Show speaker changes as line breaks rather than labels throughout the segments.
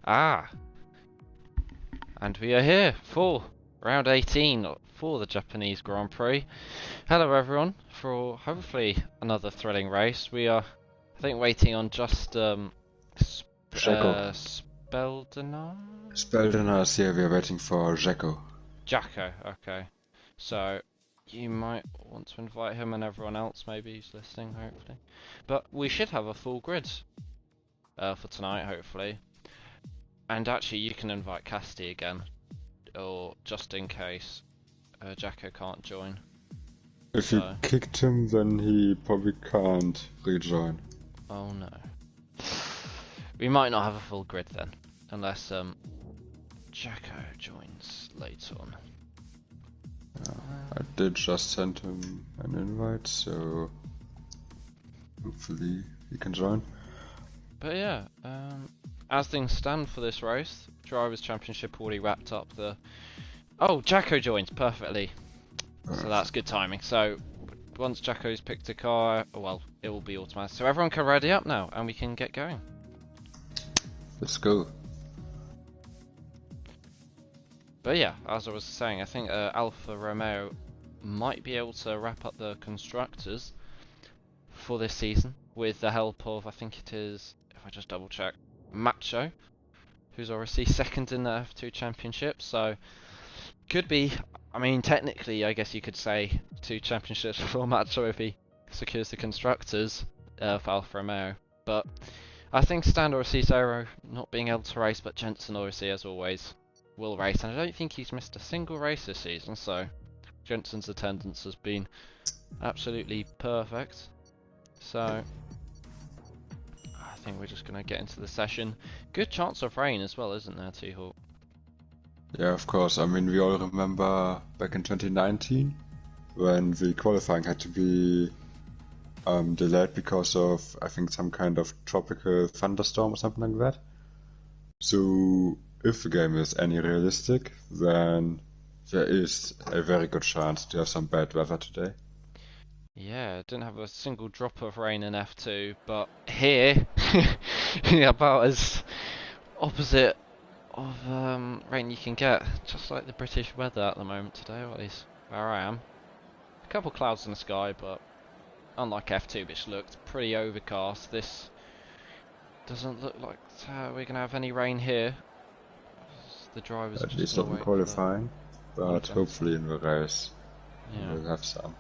Ah, and we are here for round 18 for the Japanese Grand Prix. Hello everyone, for hopefully another thrilling race. We are, I think, waiting on just Speldenar?
Speldenar here, we are waiting for Jacko.
Jacko, okay. So, you might want to invite him and everyone else maybe who's listening, hopefully. But we should have a full grid for tonight, hopefully. And actually, you can invite Casti again, or just in case Jacko can't join.
If you kicked him, then he probably can't rejoin.
Oh no. We might not have a full grid then, unless Jacko joins later on.
I did just send him an invite, so hopefully he can join.
But yeah, as things stand for this race, Drivers' Championship already wrapped up the... Oh, Jacko joins perfectly. So that's good timing. So once Jacko's picked a car, well, it will be automatic. So everyone can ready up now, and we can get going.
Let's go.
But yeah, as I was saying, I think Alfa Romeo might be able to wrap up the constructors for this season with the help of, I think it is, if I just double check, Macho, who's obviously second in the F2 Championship. So could be, I mean, technically, I guess you could say 2 championships for Macho if he secures the constructors for Alfa Romeo. But I think Stan obviously Zero not being able to race, but Jensen obviously, as always, will race. And I don't think he's missed a single race this season, so Jensen's attendance has been absolutely perfect. So I think we're just going to get into the session. Good chance of rain as well, isn't there, T-Hawk?
Yeah, of course. I mean, we all remember back in 2019 when the qualifying had to be delayed because of, I think, some kind of tropical thunderstorm or something like that. So if the game is any realistic, then there is a very good chance to have some bad weather today.
Yeah, didn't have a single drop of rain in F2, but here, about as opposite of rain you can get, just like the British weather at the moment today, or at least where I am. A couple clouds in the sky, but unlike F2, which looked pretty overcast, this doesn't look like we're going to have any rain here. The drivers
At least not in qualifying, but hopefully in the race we'll have some.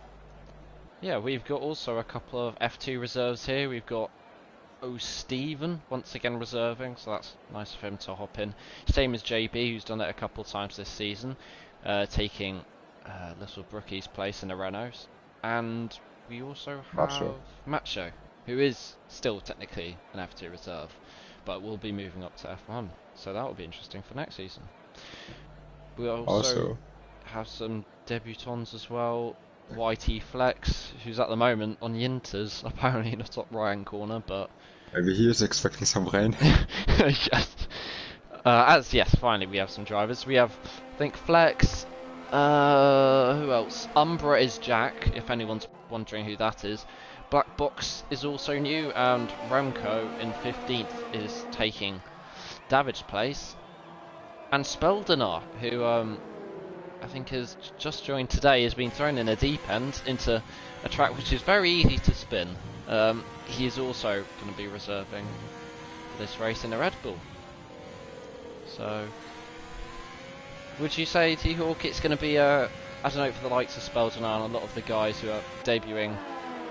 Yeah, we've got also a couple of F2 reserves here. We've got Steven once again reserving, so that's nice of him to hop in. Same as JB, who's done it a couple times this season, taking little Brookie's place in the Renaults. And we also have Macho, who is still technically an F2 reserve, but will be moving up to F1. So that will be interesting for next season. We also have some debutants as well. YT Flex, who's at the moment on Yinters, apparently in the top right-hand corner, but...
Maybe he is expecting some rain.
Yes. Yes, finally we have some drivers. We have, I think, Flex, who else? Umbra is Jack, if anyone's wondering who that is. Black Box is also new, and Remco in 15th is taking David's place. And Speldenar, who I think has just joined today, has been thrown in a deep end into a track which is very easy to spin. He is also going to be reserving for this race in a Red Bull. So, would you say, T-Hawk, it's going to be I don't know, for the likes of Speldenar and a lot of the guys who are debuting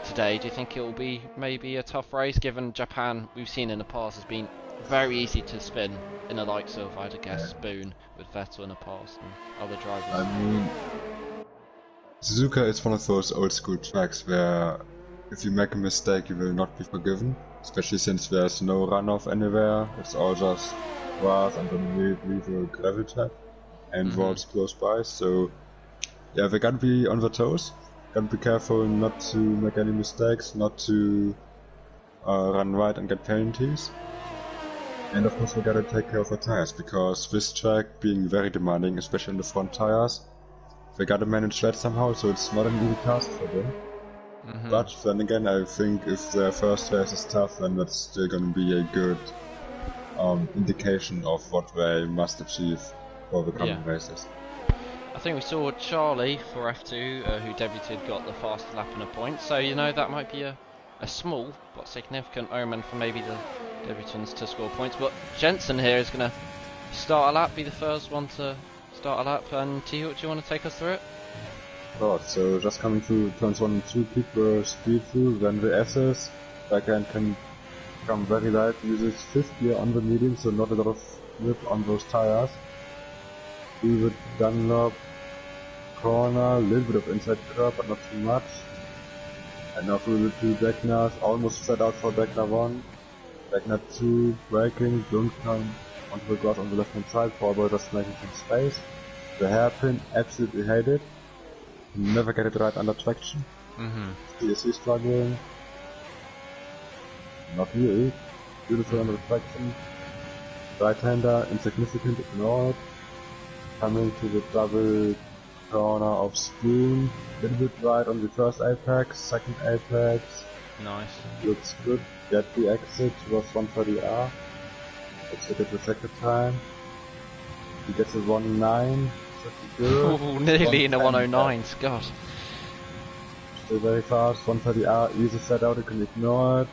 today, do you think it will be maybe a tough race, given Japan, we've seen in the past, has been very easy to spin in the likes of, I'd guess, Boone with Vettel in the past and other drivers?
I mean, Suzuka is one of those old school tracks where if you make a mistake you will not be forgiven, especially since there's no runoff anywhere. It's all just grass and then a gravel track and roads close by. So yeah, we gotta be on the toes, gotta be careful not to make any mistakes, not to run right and get penalties. And of course we gotta take care of our tires, because this track being very demanding, especially on the front tires, they gotta manage that somehow, so it's not an easy task for them. But then again, I think if their first race is tough, then that's still gonna be a good indication of what they must achieve for the coming races.
I think we saw Charlie for F2, who debuted, got the fastest lap and a point. So you know that might be a small but significant omen for maybe the debutants to score points. But Jensen here is going to start a lap, be the first one to start a lap. And T-Hawk, do you want to take us through it?
Right, so just coming through turns 1 and 2, keep the speed through, then the S's. Backhand can come very light, uses 5th gear on the medium, so not a lot of grip on those tires. Do the Dunlop corner, a little bit of inside curb, but not too much. And now through the 2 Beckners, almost set out for Beckner 1. Beckner 2, braking, don't come onto the grass on the left hand side, Paul just making some space. The hairpin, absolutely hate it. Never get it right under traction. DSC struggling. Not really. Beautiful under traction. Right-hander, insignificant, ignored. Coming to the double corner of Spoon. Little bit right on the first apex, second apex.
Nice.
Looks good. Get the exit was 130R. Let's look at the second time. He gets a 1.9.
Oh, nearly in a 109, God.
Still very fast, 130R, easy set out, you can ignore it.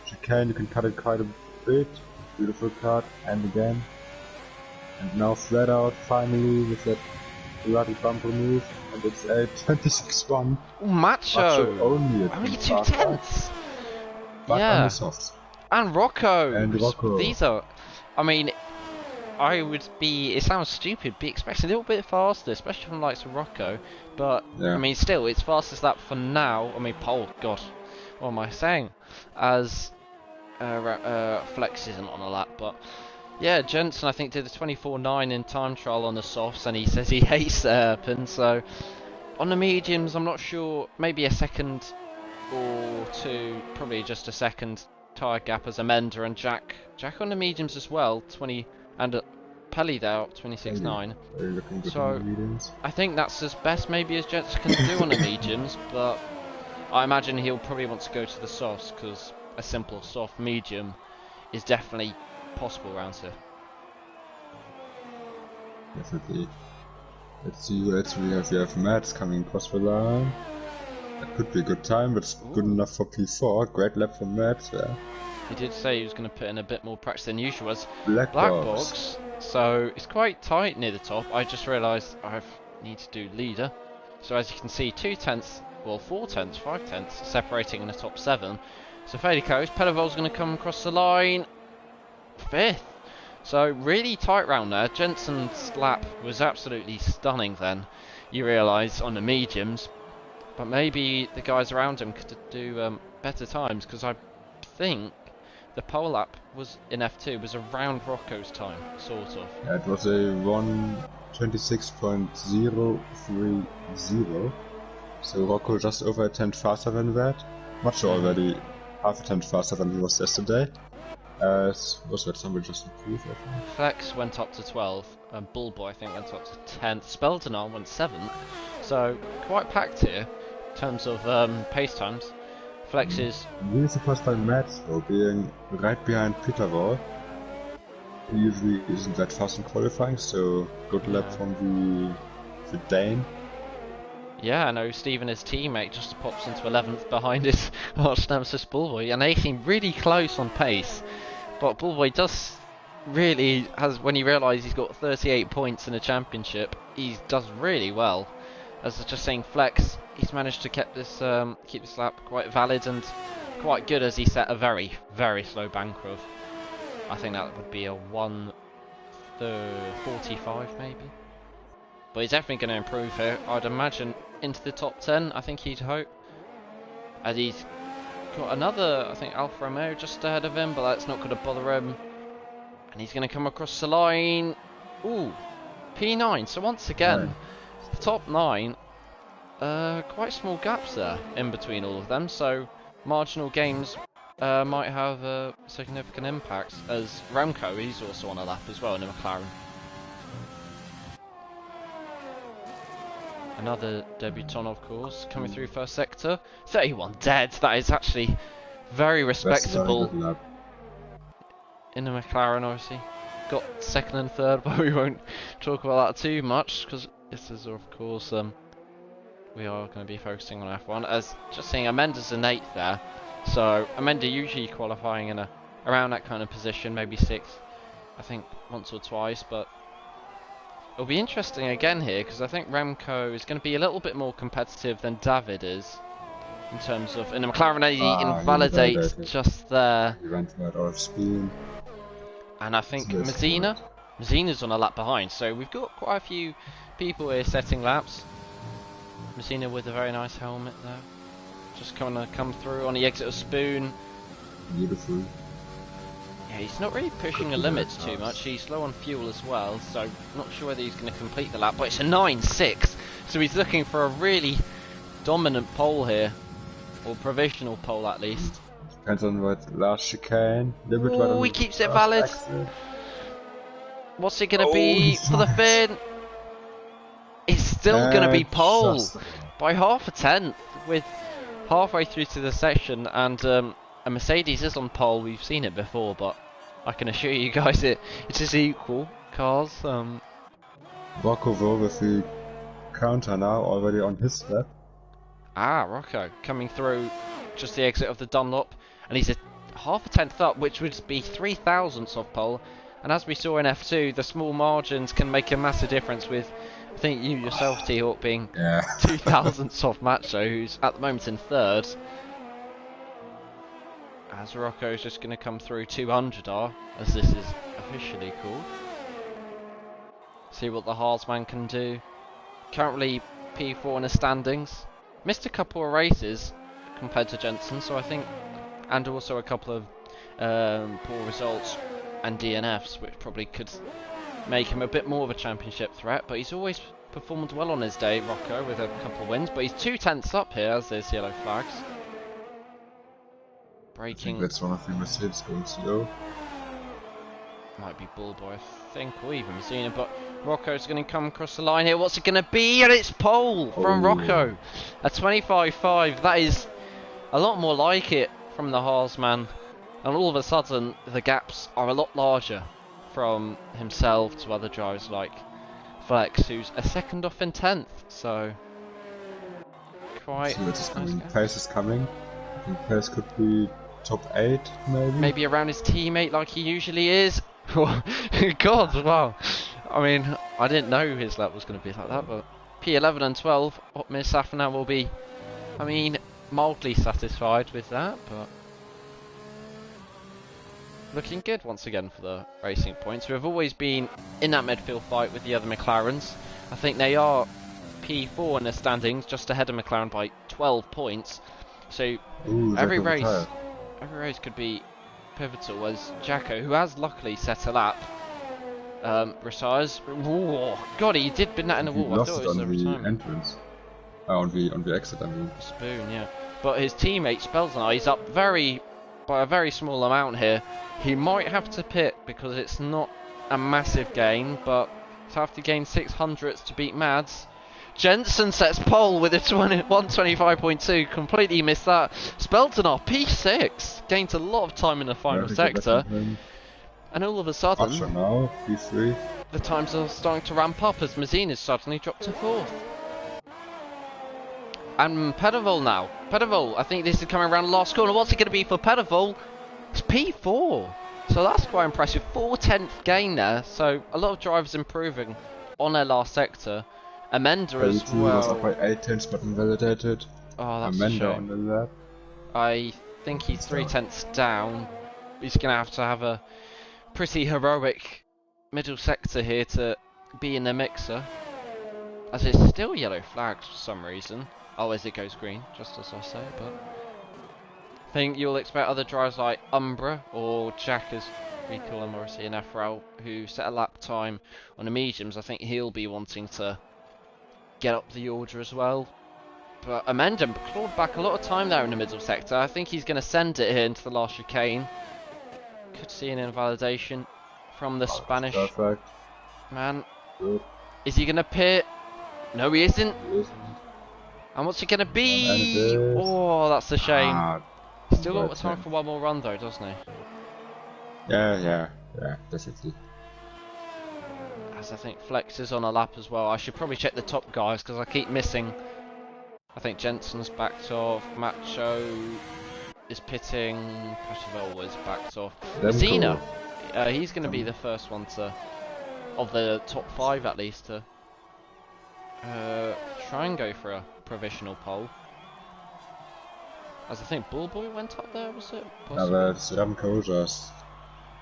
Chicane, you can cut it quite a bit. Beautiful cut, and again. And now flat out, finally, with that bloody bumper move, and it's a 26-1.
Macho!
Only
2 tenths!
But
yeah.
on the softs.
And Rocco!
And Rocco.
These are, I mean, I would be, it sounds stupid, be expecting a little bit faster, especially from the likes of Rocco, but, I mean, still, it's fastest lap for now. I mean, Pole, God, what am I saying? As Flex isn't on a lap, but, yeah, Jensen, I think, did a 24.9 in time trial on the softs, and he says he hates the hairpin, so, on the mediums, I'm not sure, maybe a second or two, probably just a second tyre gap as Amanda and Jack on the mediums as well, 20, and Pelly there, 26.9. So I think that's as best maybe as Jets can do on the mediums, but I imagine he'll probably want to go to the softs because a simple soft medium is definitely possible around here.
Definitely. Let's see who else we have. We have Mads coming across the line. That could be a good time, but it's good enough for P4. Great lap from Mads there.
He did say he was going to put in a bit more practice than usual as
Black
box, so it's quite tight near the top. I just realised I need to do leader. So as you can see, 2 tenths, well 4 tenths, 5 tenths separating in the top 7. So fairly close. Pelavol's going to come across the line, 5th. So really tight round there. Jensen's lap was absolutely stunning then, you realise, on the mediums. But maybe the guys around him could do better times, because I think the pole lap was in F2 was around Rocco's time, sort of.
Yeah, it was a 1:26.030. So Rocco just over a tenth faster than that. Much already half a tenth faster than he was yesterday. Was that somebody just improved, I think?
Flex went up to 12, and Bullboy I think went up to 10th. Speldenar went 7th. So quite packed here in terms of pace times. Flex is...
Really surprised by Mads though, being right behind Peter Wall. He usually isn't that fast in qualifying, so good lap from the Dane.
Yeah, I know Steve and his teammate just pops into 11th behind his arch nemesis Bullboy, and they seem really close on pace. But Bullboy does really, when you realise he's got 38 points in the championship, he does really well. As I was just saying, Flex, he's managed to keep this lap quite valid and quite good, as he set a very, very slow bank of, I think that would be a 1:45 maybe. But he's definitely going to improve here. I'd imagine into the top 10, I think he'd hope. As he's got another, I think, Alfa Romeo just ahead of him, but that's not going to bother him. And he's going to come across the line. Ooh, P9. So once again, the top 9, quite small gaps there in between all of them. So marginal gains might have a significant impact. As Remco, he's also on a lap as well in a McLaren. Another debutant, of course, coming through first sector. 31 dead. That is actually very respectable. in the McLaren, obviously. Got second and third, but we won't talk about that too much because this is, of course, we are going to be focusing on F1. As just seeing Amenda's in 8th there, so Amenda usually qualifying in around that kind of position, maybe 6th, I think once or twice, but it'll be interesting again here because I think Remco is going to be a little bit more competitive than David is in terms of, and the McLaren he invalidates just there.
He went right out of speed.
And I think Mazina's on a lap behind, so we've got quite a few people here setting laps. Mazina with a very nice helmet there, just gonna come through on the exit of Spoon.
Beautiful.
Yeah, he's not really pushing the limits too much. He's low on fuel as well, so not sure whether he's going to complete the lap. But it's a 9.6, so he's looking for a really dominant pole here, or provisional pole at least.
Depends on what last chicane.
Oh, he keeps it valid.
Exit.
What's it going to be for the fin? It's still going to be pole by half a tenth with halfway through to the section, and a Mercedes is on pole. We've seen it before, but I can assure you guys it is equal cars.
Rocco with the counter now already on his lap.
Rocco coming through just the exit of the Dunlop, and he's a half a tenth up, which would be 3,000ths of pole. And as we saw in F2, the small margins can make a massive difference with, I think you yourself, T-Hawk, being 2,000ths off Macho, who's at the moment in 3rd. As Rocco's just going to come through 200R, as this is officially called. See what the Haasman can do. Currently P4 in the standings. Missed a couple of races compared to Jensen, so I think, and also a couple of poor results and DNFs, which probably could make him a bit more of a championship threat, but he's always performed well on his day, Rocco, with a couple of wins, but he's 2/10ths up here as there's yellow flags. Braking.
I think that's one of the Mercedes going slow.
Might be Bullboy, I think, or even Mazina, but Rocco's going to come across the line here. What's it going to be? And it's pole from Rocco. A 25.5. That is a lot more like it from the Haasman. And all of a sudden, the gaps are a lot larger from himself to other drivers like Flex, who's a second off in 10th. So, quite.
Pace is coming. I think Pace could be top 8, maybe.
Maybe around his teammate like he usually is. God, wow. I mean, I didn't know his lap was going to be like that, but P11 and 12, Otmir Safina will be, I mean, mildly satisfied with that, but looking good once again for the Racing Points, who have always been in that midfield fight with the other McLarens. I think they are P4 in the standings, just ahead of McLaren by 12 points. So every race could be pivotal, as Jacko, who has luckily set a lap, retires. Whoa, God, he did bin that in the wall. I thought it was a retirement.
Entrance. On the exit, I mean.
Spoon, yeah. But his teammate Spelzner, he's up by a very small amount here. He might have to pit because it's not a massive gain, but to have to gain 600ths to beat Mads. Jensen sets pole with a 125.2, completely missed that. Spelzner, P6, gained a lot of time in the final sector. And all of a sudden,
now, P3.
The times are starting to ramp up as Mazina's suddenly dropped to 4th. And Pedevol now. Pedevol, I think this is coming around the last corner. What's it going to be for Pedevol? It's P4. So that's quite impressive. 4/10th gain there. So a lot of drivers improving on their last sector. Amenda as well.
Was up by 8/10ths but invalidated.
Oh, that's
Amenda
a shame.
on the lap.
I think he's 3/10ths down. He's going to have a pretty heroic middle sector here to be in the mixer. As it's still yellow flags for some reason. Oh, as it goes green, just as I say, but I think you'll expect other drivers like Umbra or Jack, as we call him, obviously in FRL, who set a lap time on the mediums. I think he'll be wanting to get up the order as well. But Amenda clawed back a lot of time there in the middle sector. I think he's going to send it here into the last chicane. Could see an invalidation from the Spanish man.
Good.
Is he going to pit? No, he isn't. And what's it going to be? Oh, that's a shame. Still got time for one more run though, doesn't he?
Yeah, definitely.
As I think Flex is on a lap as well. I should probably check the top guys because I keep missing. I think Jensen's backed off. Macho is pitting. Pachevel is backed off.
Lemko.
Messina, he's going to be the first one to, of the top 5 at least, to try and go for a provisional pole. As I think Bullboy went up there, was it?
Now that's Remco just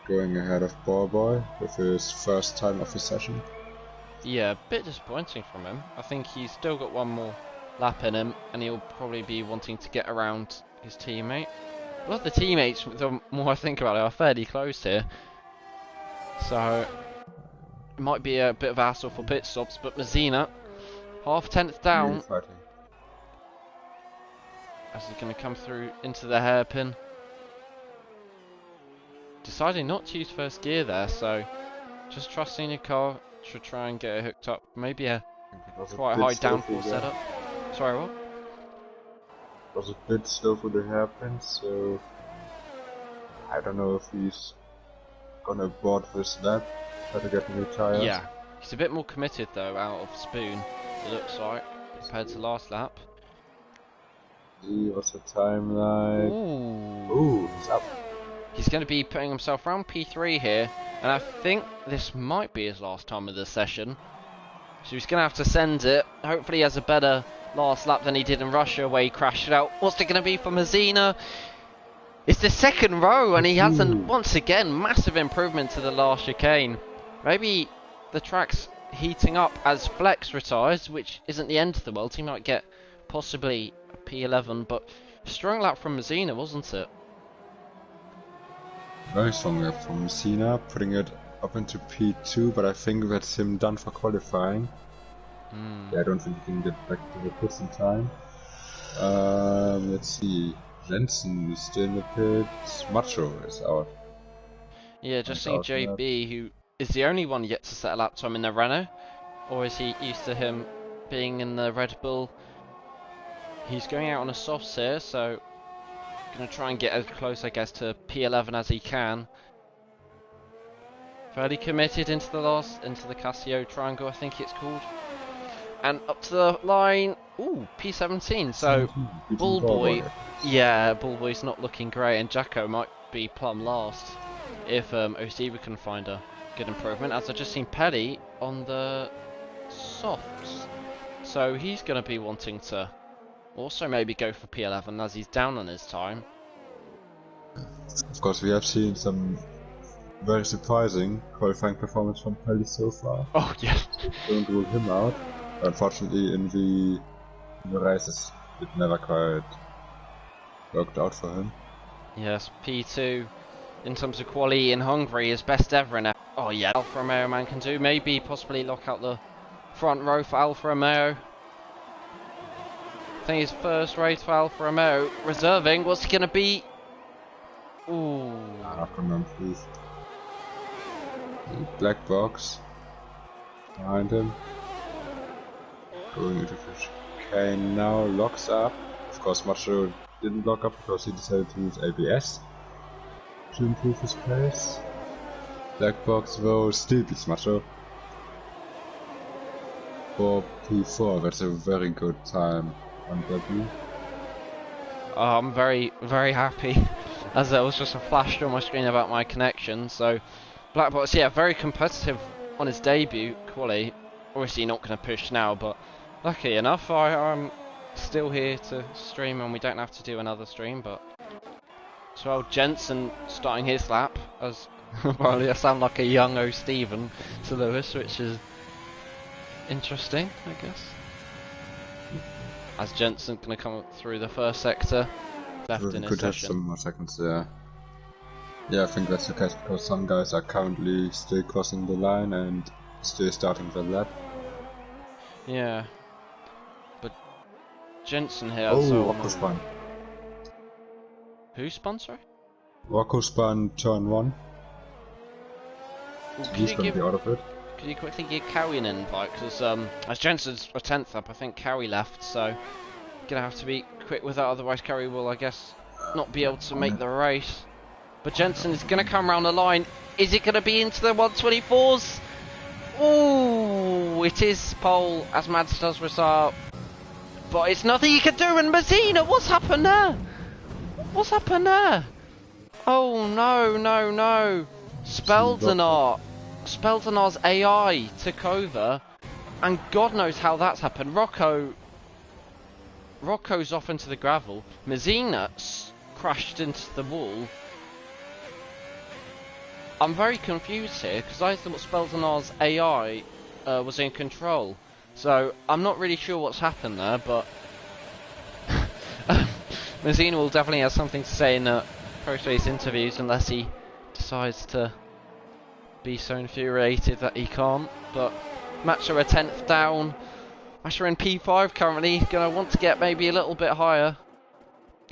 going ahead of Bullboy with his first time of the session.
Yeah, a bit disappointing from him. I think he's still got one more lap in him, and he'll probably be wanting to get around his teammate. A lot of the teammates, the more I think about it, are fairly close here. So, it might be a bit of hassle for pit stops, but Messina, half tenth down.
Really fighting.
As he's going to come through into the hairpin. Deciding not to use first gear there, so just trusting your car to try and get it hooked up. Maybe a quite high downforce setup. Sorry, what?
It was a bit slow for the hairpin, so I don't know if he's gonna board this lap, try to get new tires.
Yeah, he's a bit more committed though out of Spoon, it looks like, compared to last lap.
See what's the timeline. Ooh, he's up.
He's going to be putting himself around P3 here, and I think this might be his last time of the session. So he's going to have to send it. Hopefully he has a better last lap than he did in Russia where he crashed it out. What's it going to be for Messina? It's the second row, and he hasn't, once again, massive improvement to the last chicane. Maybe the track's heating up as Flex retires, which isn't the end of the world. He might get possibly a P11, but strong lap from Messina, wasn't it?
Very strong lap from Messina, putting it up into P2, but I think that's him done for qualifying. Yeah, I don't think he can get back to the pits in time. Let's see. Jensen is still in the pits. Macho is out.
Yeah, just seeing JB, who is the only one yet to set a lap time in the Renault, or is he used to him being in the Red Bull? He's going out on a softs here, so going to try and get as close, I guess, to P11 as he can. Fairly committed into the Casio triangle, I think it's called. And up to the line, ooh, P17, so Bullboy, yeah, Bullboy's not looking great, and Jacko might be plumb last if Osiva can find a good improvement, as I've just seen Pelly on the softs. So he's going to be wanting to also maybe go for P11 as he's down on his time.
Of course, we have seen some very surprising qualifying performance from Pelly so far.
Oh yeah.
Don't rule him out. Unfortunately, in the races, it never quite worked out for him.
Yes, P2 in terms of quality in Hungary is best ever in. Oh yeah, Alfa Romeo man can do. Maybe possibly lock out the front row for Alfa Romeo. I think his first race for Alfa Romeo. Reserving, what's he going to be? Ooh.
Come on, please. The black box behind him. Going into the chicane now, locks up. Of course, Macho didn't lock up because he decided to use ABS to improve his pace. Black box though still beats Macho. For P4, that's a very good time on debut.
I'm very, very happy, as there was just a flash on my screen about my connection. So, Black Box, yeah, very competitive on his debut, quali. Obviously not going to push now, but lucky enough, I'm still here to stream, and we don't have to do another stream. But as well, Jensen starting his lap, as probably I sound like a young O Steven to Lewis, which is interesting, I guess. As Jensen going to come through the first sector, left in his
could have
session.
some more seconds there. Yeah, I think that's the case because some guys are currently still crossing the line and still starting the lap.
Yeah, but Jensen here.
Oh,
so
Rocco spun.
Who sponsor?
Rocco spun turn 1.
Well,
He's going to be out of it.
could you quickly give Cowie an invite? Because as Jensen's a 10th up, I think Cowie left, so gonna have to be quick with that. Otherwise, Cowie will, I guess, not be able to make the race. But Jensen is going to come around the line. Is it going to be into the 124s? Ooh, it is pole as Mads does restart. But it's nothing you can do. And Messina, what's happened there? What's happened there? Oh, no, no, no. Speldenar's AI took over. And God knows how that's happened. Rocco's off into the gravel. Messina crashed into the wall. I'm very confused here because I thought Speldenar's AI was in control. So I'm not really sure what's happened there, but Messina will definitely have something to say in post-race interviews unless he decides to be so infuriated that he can't. But Macho a 10th down. Macho in P5 currently, going to want to get maybe a little bit higher.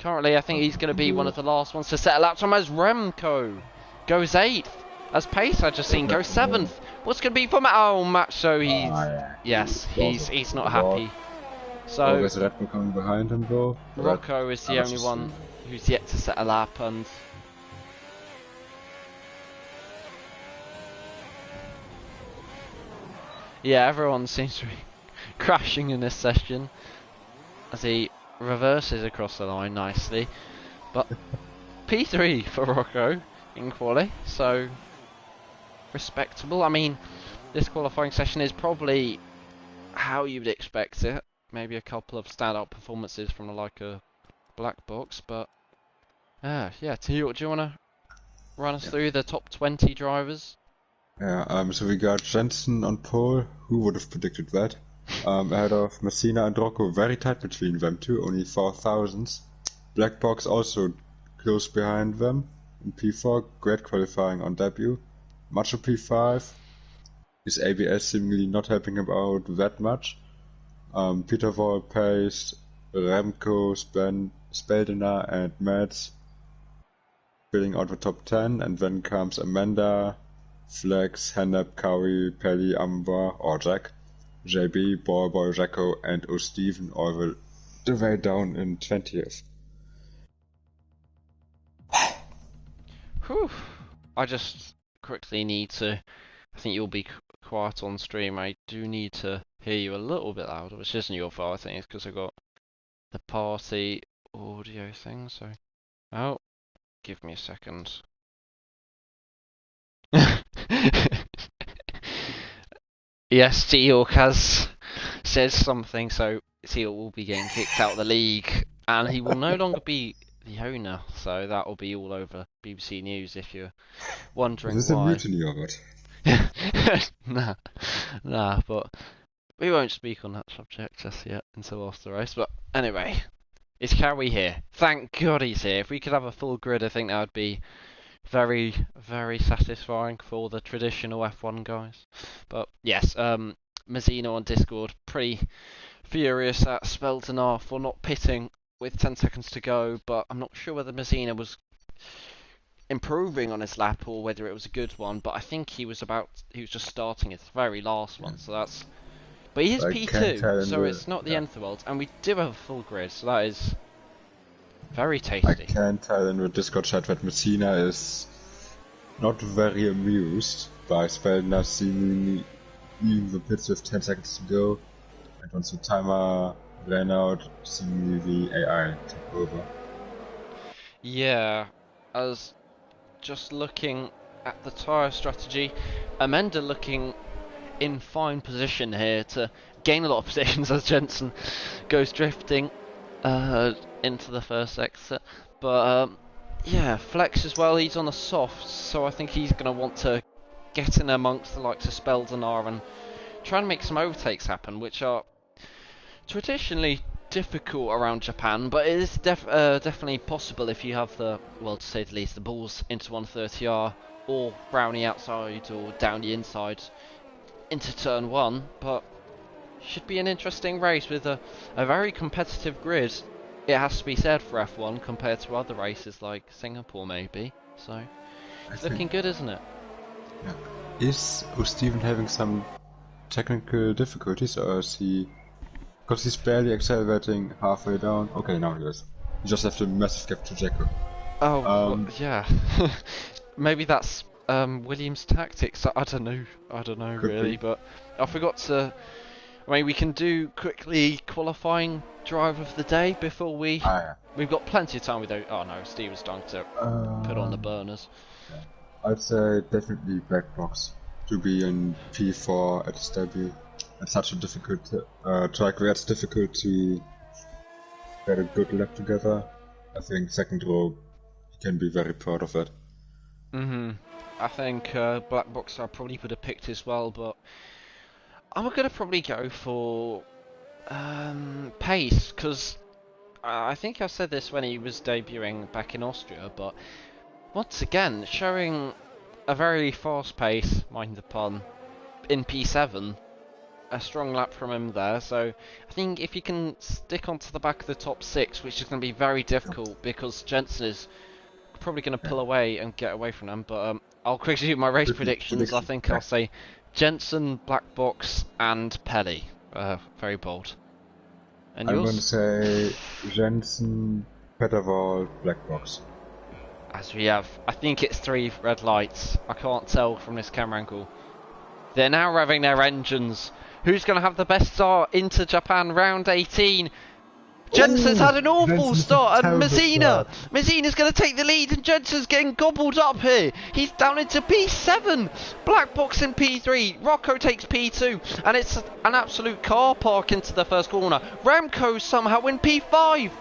Currently I think he's going to be one of the last ones to set a lap time as Remco goes 8th. As Pace I just seen go 7th. What's going to be for Macho? Yes, he's not happy. So
there's Red Bull coming behind him though.
Rocco is the only one who's yet to set a lap, and yeah, everyone seems to be crashing in this session as he reverses across the line nicely. But P3 for Rocco in quali, so respectable. I mean, this qualifying session is probably how you would expect it. Maybe a couple of standout performances from the like a black box, but yeah. Do you want to run us through the top 20 drivers?
Yeah. So we got Jensen on pole. Who would have predicted that? Ahead of Messina and Rocco, very tight between them too, only 4 thousandths. Black box also close behind them. In P4, great qualifying on debut. Macho P5. His ABS seemingly not helping him out that much. Peter Wall, Pace, Remco, Speldenar and Mads filling out the top 10, and then comes Amanda, Flex, Hennep, Cowie, Pelly, Amber, or Jack, JB, Ballboy, Jacko and O'Steven all the way down in 20th.
Whew. I just quickly need to, I think you'll be quiet on stream. I do need to hear you a little bit louder, which isn't your fault. I think it's because I got the party audio thing. So, oh, give me a second. Yes, T-York has said something, so T-York will be getting kicked out of the league, and he will no longer be the owner. So that will be all over BBC News if you're wondering
Is this
why.
a mutiny or what?
Nah, but we won't speak on that subject just yet until after the race. But anyway, is Cowie here? Thank God he's here. If we could have a full grid, I think that would be very, very satisfying for the traditional F1 guys. But yes, Mazzino on Discord, pretty furious at Speldenar for not pitting with 10 seconds to go, but I'm not sure whether Mazzino was improving on his lap or whether it was a good one, but I think he was just starting his very last one, so that's... But he is P2, so it's not the end of the world, and we do have a full grid, so that is very tasty.
I can tell in the Discord chat that Messina is not very amused by Speldenar seemingly leaving the pits with 10 seconds to go, and once the timer ran out, seemingly the AI took over.
Yeah, as just looking at the tyre strategy, Amanda looking in fine position here to gain a lot of positions as Jensen goes drifting into the first exit. But yeah, Flex as well, he's on the soft, so I think he's going to want to get in amongst the likes of Speldenar and try and make some overtakes happen, which are traditionally difficult around Japan, but it is definitely possible if you have the, well, to say the least, the balls into 130R or brownie outside or down the inside into turn 1. But should be an interesting race with a very competitive grid, it has to be said, for F1 compared to other races like Singapore maybe. So it's looking good, isn't it?
Yeah. Is O'Steven having some technical difficulties, or is he... Because he's barely accelerating halfway down. Okay, now he is. He just left a massive gap to Jacko.
Oh,
Um,
yeah. Maybe that's Williams' tactics. I don't know. I don't know
could
really,
be.
but I forgot to. I mean, we can do quickly qualifying drive of the day before we.
Ah, yeah.
We've got plenty of time without. Oh no, Steve was starting to put on the
Um,
burners.
yeah. I'd say definitely black box to be in P4 at SW. It's such a difficult track where it's difficult to get a good lap together. I think second row you can be very proud of it.
I think black box I probably would have picked as well, but I'm gonna probably go for pace because I think I said this when he was debuting back in Austria, but once again showing a very fast pace, mind the pun, in P7. A strong lap from him there, so I think if you can stick onto the back of the top 6, which is going to be very difficult because Jensen is probably going to pull away and get away from them, but I'll quickly do my race predictions. I think I'll say Jensen, Black Box, and Pelly. Very bold. And
I'm
yours?
going to say Jensen, Petterwald, Black Box.
As we have, I think it's 3 red lights. I can't tell from this camera angle. They're now revving their engines. Who's going to have the best start into Japan round 18? Jensen's had an awful start, and Messina's going to take the lead, and Jensen's getting gobbled up here. He's down into P7. Black Box in P3. Rocco takes P2, and it's an absolute car park into the first corner. Remco somehow in P5.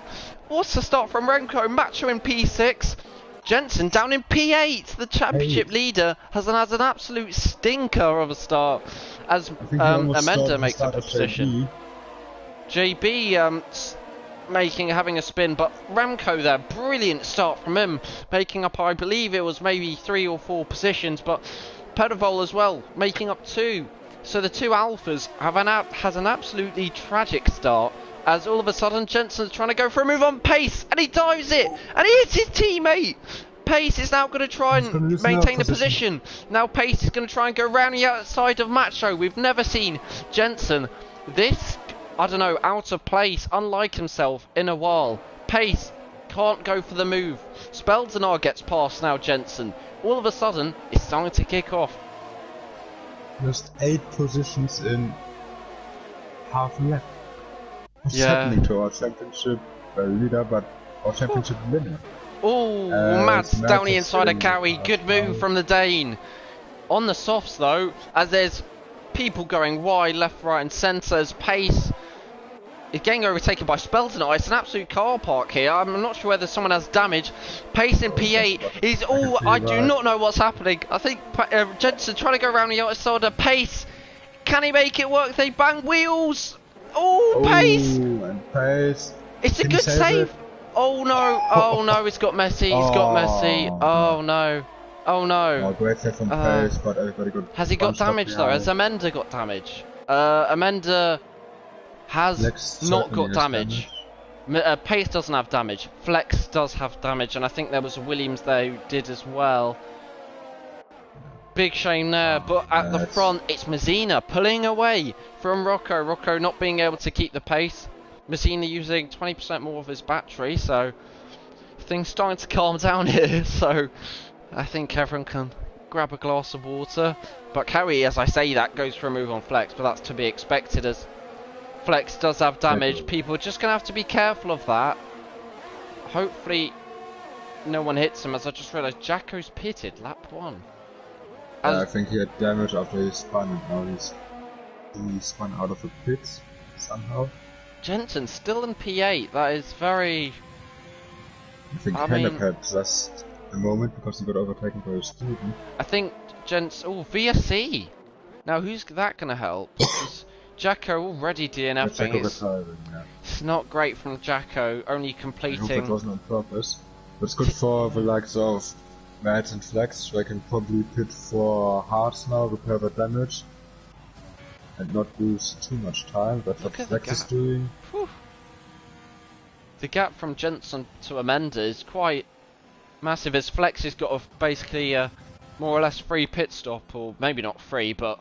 What's the start from Remco? Macho in P6. Jensen down in P8. The championship leader has an absolute stinker of a start as Amanda makes up a position. JB having a spin, but Remco there, brilliant start from him, making up, I believe it was maybe 3 or 4 positions, but Pedovol as well, making up 2. So the 2 alphas has an absolutely tragic start, as all of a sudden Jensen's trying to go for a move on Pace, and he dives it, and he hits his teammate. Pace is now going to try and maintain the position. Now Pace is going to try and go round the outside of Macho. We've never seen Jensen this, I don't know, out of place, unlike himself in a while. Pace can't go for the move. Speldenar gets past now Jensen. All of a sudden, it's starting to kick off.
Just 8 positions in half a lap. What's happening to our championship leader, but our championship winner?
Oh, Mads down the inside of Cowie. Good move from the Dane. On the softs though, as there's people going wide, left, right and centre, as Pace is getting overtaken by Speldenar. It's an absolute car park here. I'm not sure whether someone has damage. Pace in P8 is I do not know what's happening. I think Jensen trying to go around the outside of Pace. Can he make it work? They bang wheels. Oh, Pace!
And Pace.
It's a good save. Oh no! Oh no! It's got messy. He's got messy. Oh no! Oh no!
Oh, great save from Pace, but everybody got.
Has he got damage though? Has Amanda got damage? Amanda has not got damage. Pace doesn't have damage. Flex does have damage, and I think there was a Williams there who did as well. Big shame there, but at the front it's Messina pulling away from Rocco. Rocco not being able to keep the pace. Messina using 20% more of his battery, so things starting to calm down here. So I think everyone can grab a glass of water. But Cowie, as I say that, goes for a move on Flex, but that's to be expected as Flex does have damage. People are just going to have to be careful of that. Hopefully no one hits him, as I just realised Jacko's pitted lap 1.
I think he had damage after he spun, and now he spun out of the pits somehow.
Jensen still in P8, that is very...
I think Hennep had just a moment because he got overtaken by a student.
I think oh, VSC! Now who's that going to help? Jacko already DNFing. It's not great from Jacko, only completing...
I hope it wasn't on purpose. But it's good for the likes of Mads and Flex. They can probably pit for hearts now, repair the damage, and not lose too much time. That's what Flex is doing.
Whew. The gap from Jensen to Amanda is quite massive, as Flex has got basically a more or less free pit stop, or maybe not free, but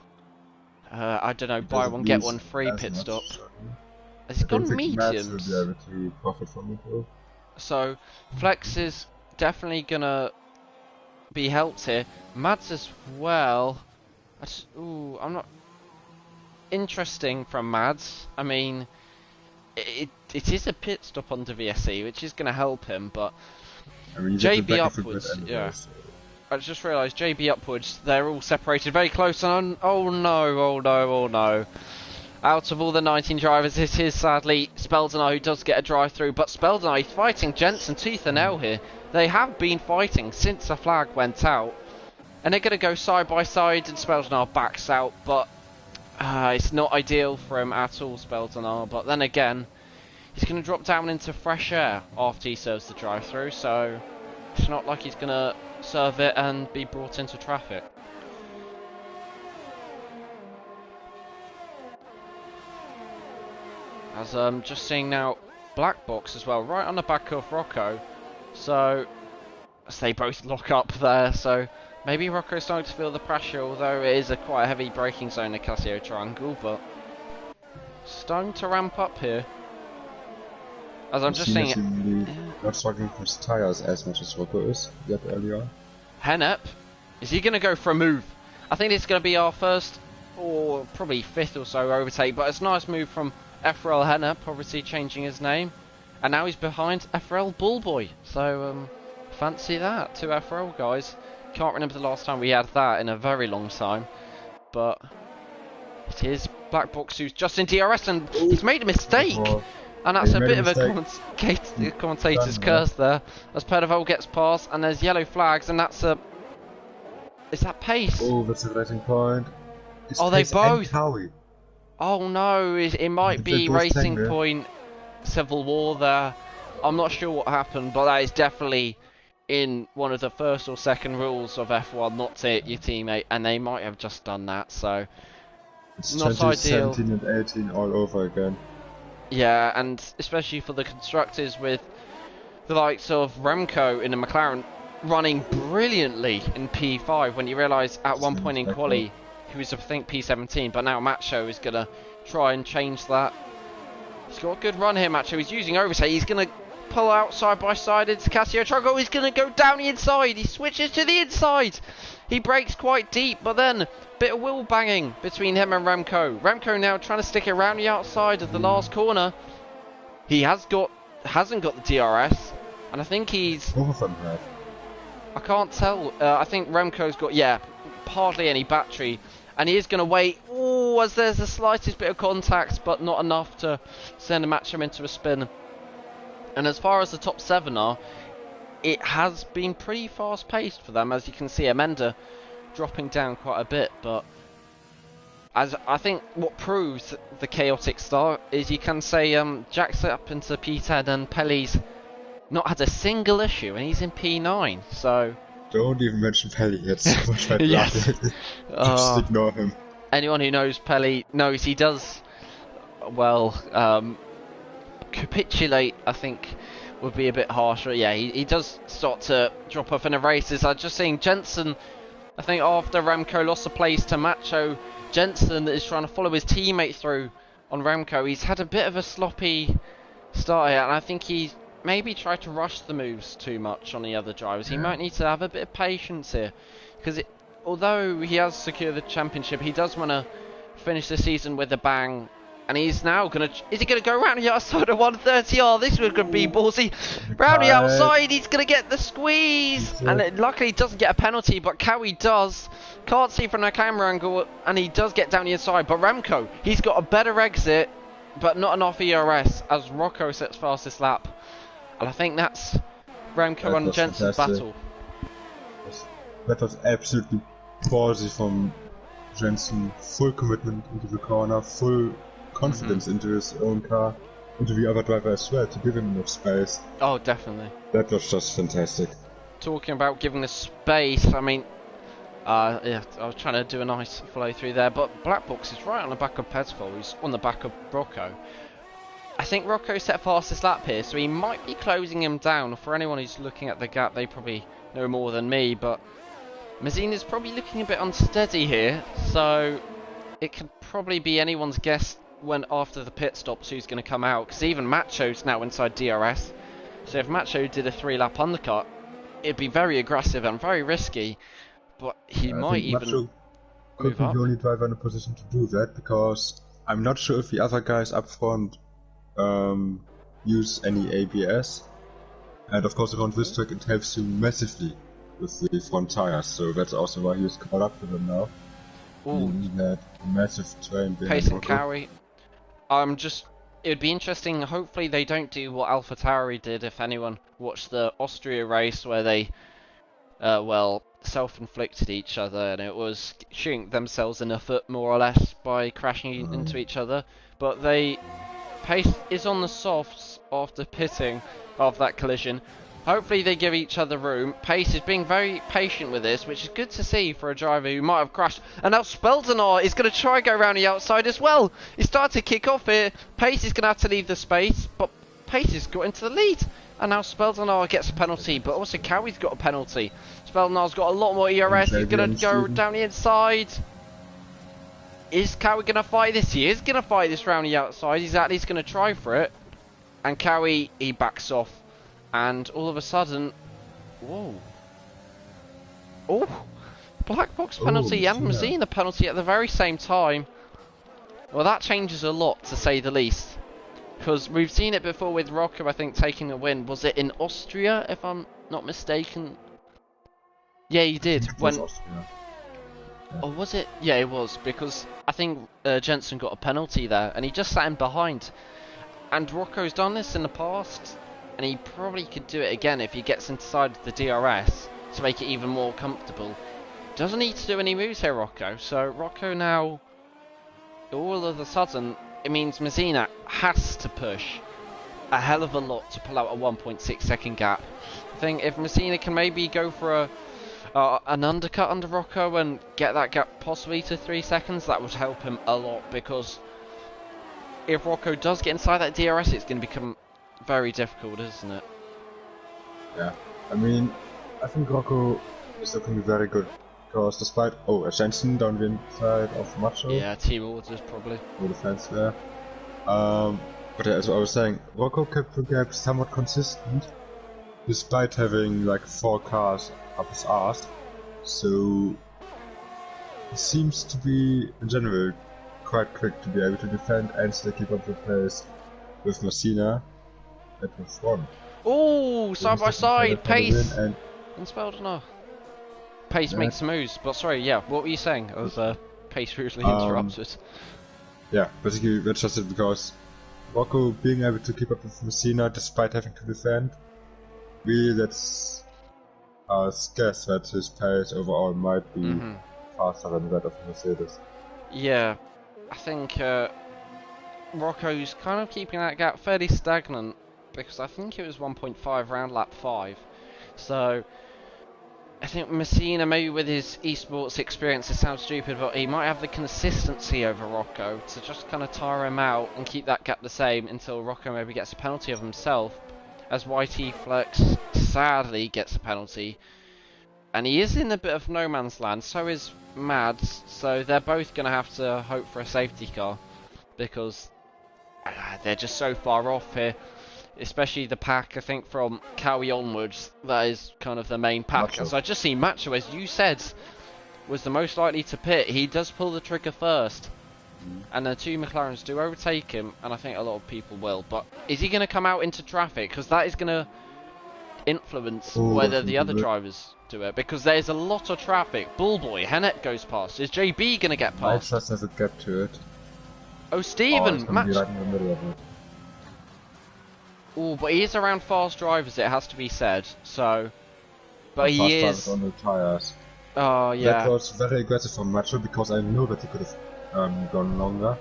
I don't know, buy one get one free pit stop. Has he gone mediums?
Will be able to profit from it, though.
So Flex is definitely gonna be helped here. Mads as well. Ooh, I'm not... Interesting from Mads. I mean, it is a pit stop onto VSC, which is gonna help him, but...
I mean,
JB upwards, yeah.
So.
I just realised JB upwards, they're all separated very close, and oh no, oh no, oh no. Out of all the 19 drivers, it is sadly Speldenar who does get a drive through, but Speldenar is fighting Jensen tooth and nail here. They have been fighting since the flag went out, and they're going to go side by side, and Speldenar backs out, but it's not ideal for him at all, Speldenar. But then again, he's going to drop down into fresh air after he serves the drive through, so it's not like he's going to serve it and be brought into traffic. As I'm just seeing now, Black Box as well, right on the back of Rocco. So, as they both lock up there, so maybe Rocco's starting to feel the pressure, although it is quite a heavy braking zone, the Casio Triangle, but starting to ramp up here. As I'm just seeing it.
Not struggling for his tires as much as Rocco is yet earlier.
Hennep, is he going to go for a move? I think it's going to be our first, or probably fifth or so overtake, but it's a nice move from FRL Hennep, obviously changing his name. And now he's behind FRL Bullboy. So, fancy that, 2 FRL guys. Can't remember the last time we had that in a very long time. But it is Black Box who's just in DRS, and he's made a mistake. And that's a bit of a commentator's curse there. As Perdeval gets past, and there's yellow flags, and that's a... Is that pace?
Oh, that's a racing point. It's
oh, they both...
Howie.
Oh no, it might be Racing Point, Civil War there. I'm not sure what happened, but that is definitely in one of the first or second rules of F1 not to hit your teammate, and they might have just done that, so...
It's
not
2017 and 18 all over again.
Yeah, and especially for the constructors with the likes of Remco in the McLaren running brilliantly in P5 when you realise at one point in quali he was I think P17, but now Macho is going to try and change that. He's got a good run here, Macho. He's using overtake. He's going to pull out side by side into Casio Triangle. He's going to go down the inside. He switches to the inside. He breaks quite deep, but then a bit of wheel banging between him and Remco. Remco now trying to stick around the outside of the last corner. He hasn't got the DRS, and I think he's...
Both of them have.
I can't tell. I think Remco's got, yeah, hardly any battery, and he is going to wait. Oh, as there's the slightest bit of contact, but not enough to send a Matcham into a spin. And as far as the top 7 are, it has been pretty fast paced for them. As you can see, Amanda dropping down quite a bit, but as I think what proves the chaotic start is you can say Jack's up into P10 and Pelly's not had a single issue, and he's in P9, so...
Don't even mention Pelly, it's so much better.
Yes.
Just ignore him.
Anyone who knows Pelly knows he does, well, capitulate, I think, would be a bit harsher. Yeah, he does start to drop off in the races. I'm just seeing Jensen, I think after Remco lost the place to Macho, Jensen is trying to follow his teammate through on Remco. He's had a bit of a sloppy start here, and I think he's maybe tried to rush the moves too much on the other drivers. He might need to have a bit of patience here, because although he has secured the championship, he does want to finish the season with a bang. And he's now going to... Is he going to go around the outside of 130? Oh, this was going to be ballsy. Round the outside, he's going to get the squeeze. And luckily he doesn't get a penalty, but Cowie does. Can't see from the camera angle, and he does get down the inside. But Remco, he's got a better exit, but not enough ERS, as Rocco sets fastest lap. And I think that's Remco and Jensen's battle.
That was absolutely ballsy from Jensen. Full commitment into the corner, full confidence into his own car, into the other driver as well, to give him enough space.
Oh, definitely.
That was just fantastic.
Talking about giving the space, I mean, yeah, I was trying to do a nice flow through there, but Black Box is right on the back of Pedful, who's on the back of Rocco. I think Rocco set fastest lap here, so he might be closing him down. For anyone who's looking at the gap, they probably know more than me, but Mazzina's probably looking a bit unsteady here, so it could probably be anyone's guess when after the pit stops who's going to come out, because even Macho's now inside DRS. So if Macho did a 3-lap undercut, it'd be very aggressive and very risky, but he
I
might
think
even
Macho could
move
be
up.
the only driver in a position to do that, because I'm not sure if the other guys up front use any ABS. And of course around this track it helps you massively with the front tires, so that's also why he's caught up to them now.
Ooh,
He had a massive train behind
pace and
Rocco.
carry. It'd be interesting, hopefully they don't do what AlphaTauri did, if anyone watched the Austria race where they, well, self-inflicted each other, and it was shooting themselves in the foot more or less by crashing into each other. But Pace is on the softs after pitting of that collision. Hopefully they give each other room. Pace is being very patient with this, which is good to see for a driver who might have crashed. And now Speldenar is going to try and go around the outside as well. He started to kick off here. Pace is going to have to leave the space, but Pace has got into the lead. And now Speldenar gets a penalty, but also Cowie's got a penalty. Speldenar's got a lot more ERS. He's going to go down the inside. Is Cowie going to fight this? He is going to fight this round the outside. He's at least going to try for it. And Cowie, he backs off. And all of a sudden... Whoa. Oh! Black box penalty and Messina penalty at the very same time. Well, that changes a lot, to say the least. Because we've seen it before with Rocco, I think, taking a win. Was it in Austria, if I'm not mistaken? Yeah, he did. When...
Austria. Yeah.
Or was it? Yeah, it was, because I think Jensen got a penalty there, and he just sat in behind. And Rocco's done this in the past, and he probably could do it again if he gets inside the DRS to make it even more comfortable. Doesn't need to do any moves here, Rocco. So Rocco now, all of a sudden, it means Messina has to push a hell of a lot to pull out a 1.6 second gap. I think if Messina can maybe go for an undercut under Rocco and get that gap possibly to 3 seconds, that would help him a lot, because if Rocco does get inside that DRS, it's going to become very difficult, isn't it?
Yeah, I mean, I think Rocco is looking very good, because despite... Oh, Jensen down the inside of Macho.
Yeah, team orders probably.
No defense there. But as I was saying, Rocco kept the gap somewhat consistent, despite having like 4 cars up his arse. So he seems to be, in general, quite quick to be able to defend and still keep up the pace with Messina at the front.
Oh, side by side, Pace
and
Speldenar. Pace makes some moves, but sorry, yeah, what were you saying? I was Pace rudely interrupted.
Yeah, basically that's just it, because Rocco being able to keep up with Messina despite having to defend, really that's a guess that his pace overall might be faster than that of Mercedes.
Yeah, I think Rocco's kind of keeping that gap fairly stagnant, because I think it was 1.5 round lap 5. So I think Messina, maybe with his esports experience, it sounds stupid, but he might have the consistency over Rocco to just kind of tire him out and keep that gap the same until Rocco maybe gets a penalty of himself, as YT Flex sadly gets a penalty. And he is in a bit of no man's land, so is Mads, so they're both going to have to hope for a safety car, because they're just so far off here. Especially the pack, I think, from Cowie onwards, that is kind of the main pack.
Macho.
And so I just see Macho, as you said, was the most likely to pit. He does pull the trigger first. And the 2 McLarens do overtake him, and I think a lot of people will. But is he going to come out into traffic? Because that is going to influence whether the other drivers do it. Because there's a lot of traffic. Bullboy, Hennet goes past. Is JB going to get past?
Might just have a gap to it.
Oh, Steven!
It's gonna be right in the middle of it.
Oh, but he is around fast drivers, it has to be said. So, but he is
on the tires.
Oh yeah.
That was very aggressive from Macho, because I know that he could have gone longer.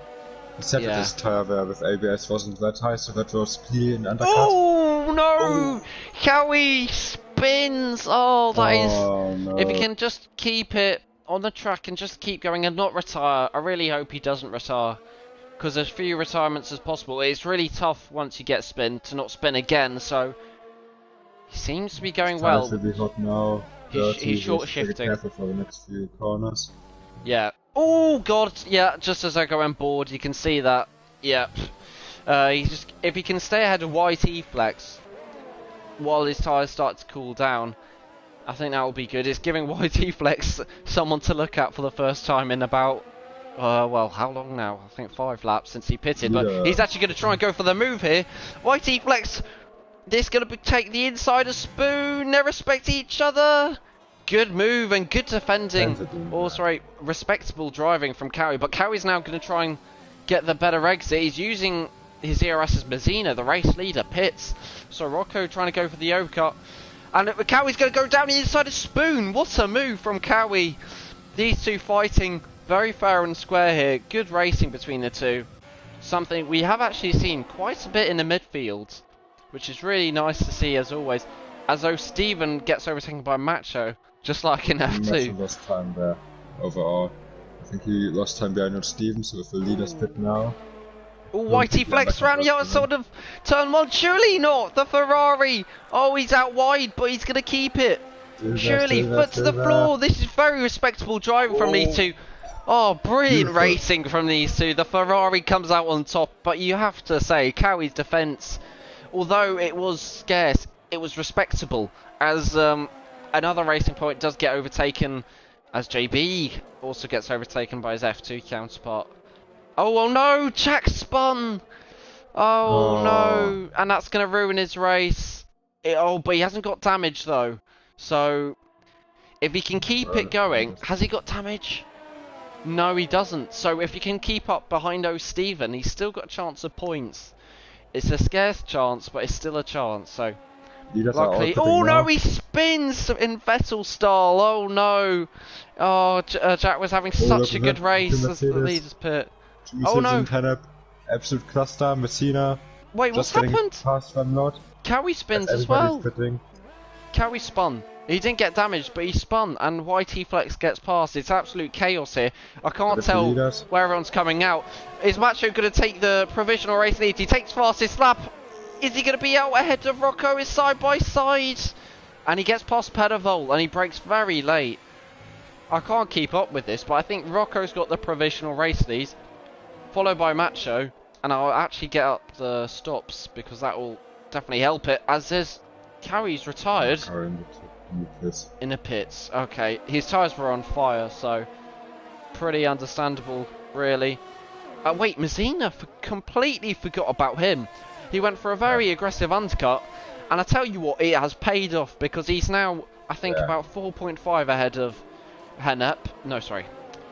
He said that his tire there with ABS wasn't that high, so that was clear and undercut.
Oh no! Cowie spins. Oh, that is.
No.
If he can just keep it on the track and just keep going and not retire, I really hope he doesn't retire. Because as few retirements as possible. It's really tough once you get spin to not spin again, so he seems to be going well.
Should be hot now.
He's short shifting.
Careful for the next few corners.
Yeah. Oh god, yeah, just as I go on board, you can see that. Yeah. If he can stay ahead of YT Flex while his tyres start to cool down, I think that will be good. It's giving YT Flex someone to look at for the first time in about, well, how long now? I think 5 laps since he pitted. But
Yeah.
he's actually going to try and go for the move here. YT Flex, this going to take the insider spoon. They respect each other. Good move and good defending. Also, respectable driving from Cowie. But Cowie's now going to try and get the better exit. He's using his ERS as Mazzina, the race leader, pits. So Rocco trying to go for the overcut. And Cowie's going to go down the inside of Spoon. What a move from Cowie. These two fighting very fair and square here. Good racing between the two. Something we have actually seen quite a bit in the midfield, which is really nice to see as always. As though Steven gets overtaken by Macho, just like in F2.
Macho lost time there overall. I think he lost time behind on Steven, so if the leader's pit now.
Oh, YT Flex around the outside of turn 1. Surely not! The Ferrari! Oh, he's out wide, but he's going to keep it. Surely, foot to the floor. This is very respectable driving from these two. Oh, brilliant racing from these two. The Ferrari comes out on top, but you have to say, Cowie's defence, although it was scarce, it was respectable. As another racing point does get overtaken, as JB also gets overtaken by his F2 counterpart. Oh, well, no! Jack spun! Oh, no! And that's going to ruin his race. But he hasn't got damage, though. So, if he can keep it going... Has he got damage? No, he doesn't. So, if he can keep up behind Steven, he's still got a chance of points. It's a scarce chance, but it's still a chance, so... Luckily... Oh, no! He spins in Vettel style! Oh, no! Oh, Jack was having such a good race as the leader's pit. Oh no!
Absolute cluster, Messina.
Wait, what's happened?
Past them not.
Cowie spins as well. Cowie spun. He didn't get damaged, but he spun, and YT Flex gets past. It's absolute chaos here. I can't tell where everyone's coming out. Is Macho going to take the provisional race lead? He takes fastest lap. Is he going to be out ahead of Rocco? Is side by side, and he gets past Pedavol, and he brakes very late. I can't keep up with this, but I think Rocco's got the provisional race lead, followed by Macho, and I'll actually get up the stops because that will definitely help it. As there's Cowie's retired in the pits. Okay, his tyres were on fire, so pretty understandable, really. Wait, Mazzina completely forgot about him. He went for a very aggressive undercut, and I tell you what, it has paid off because he's now, I think, about 4.5 ahead of Hennep. No, sorry.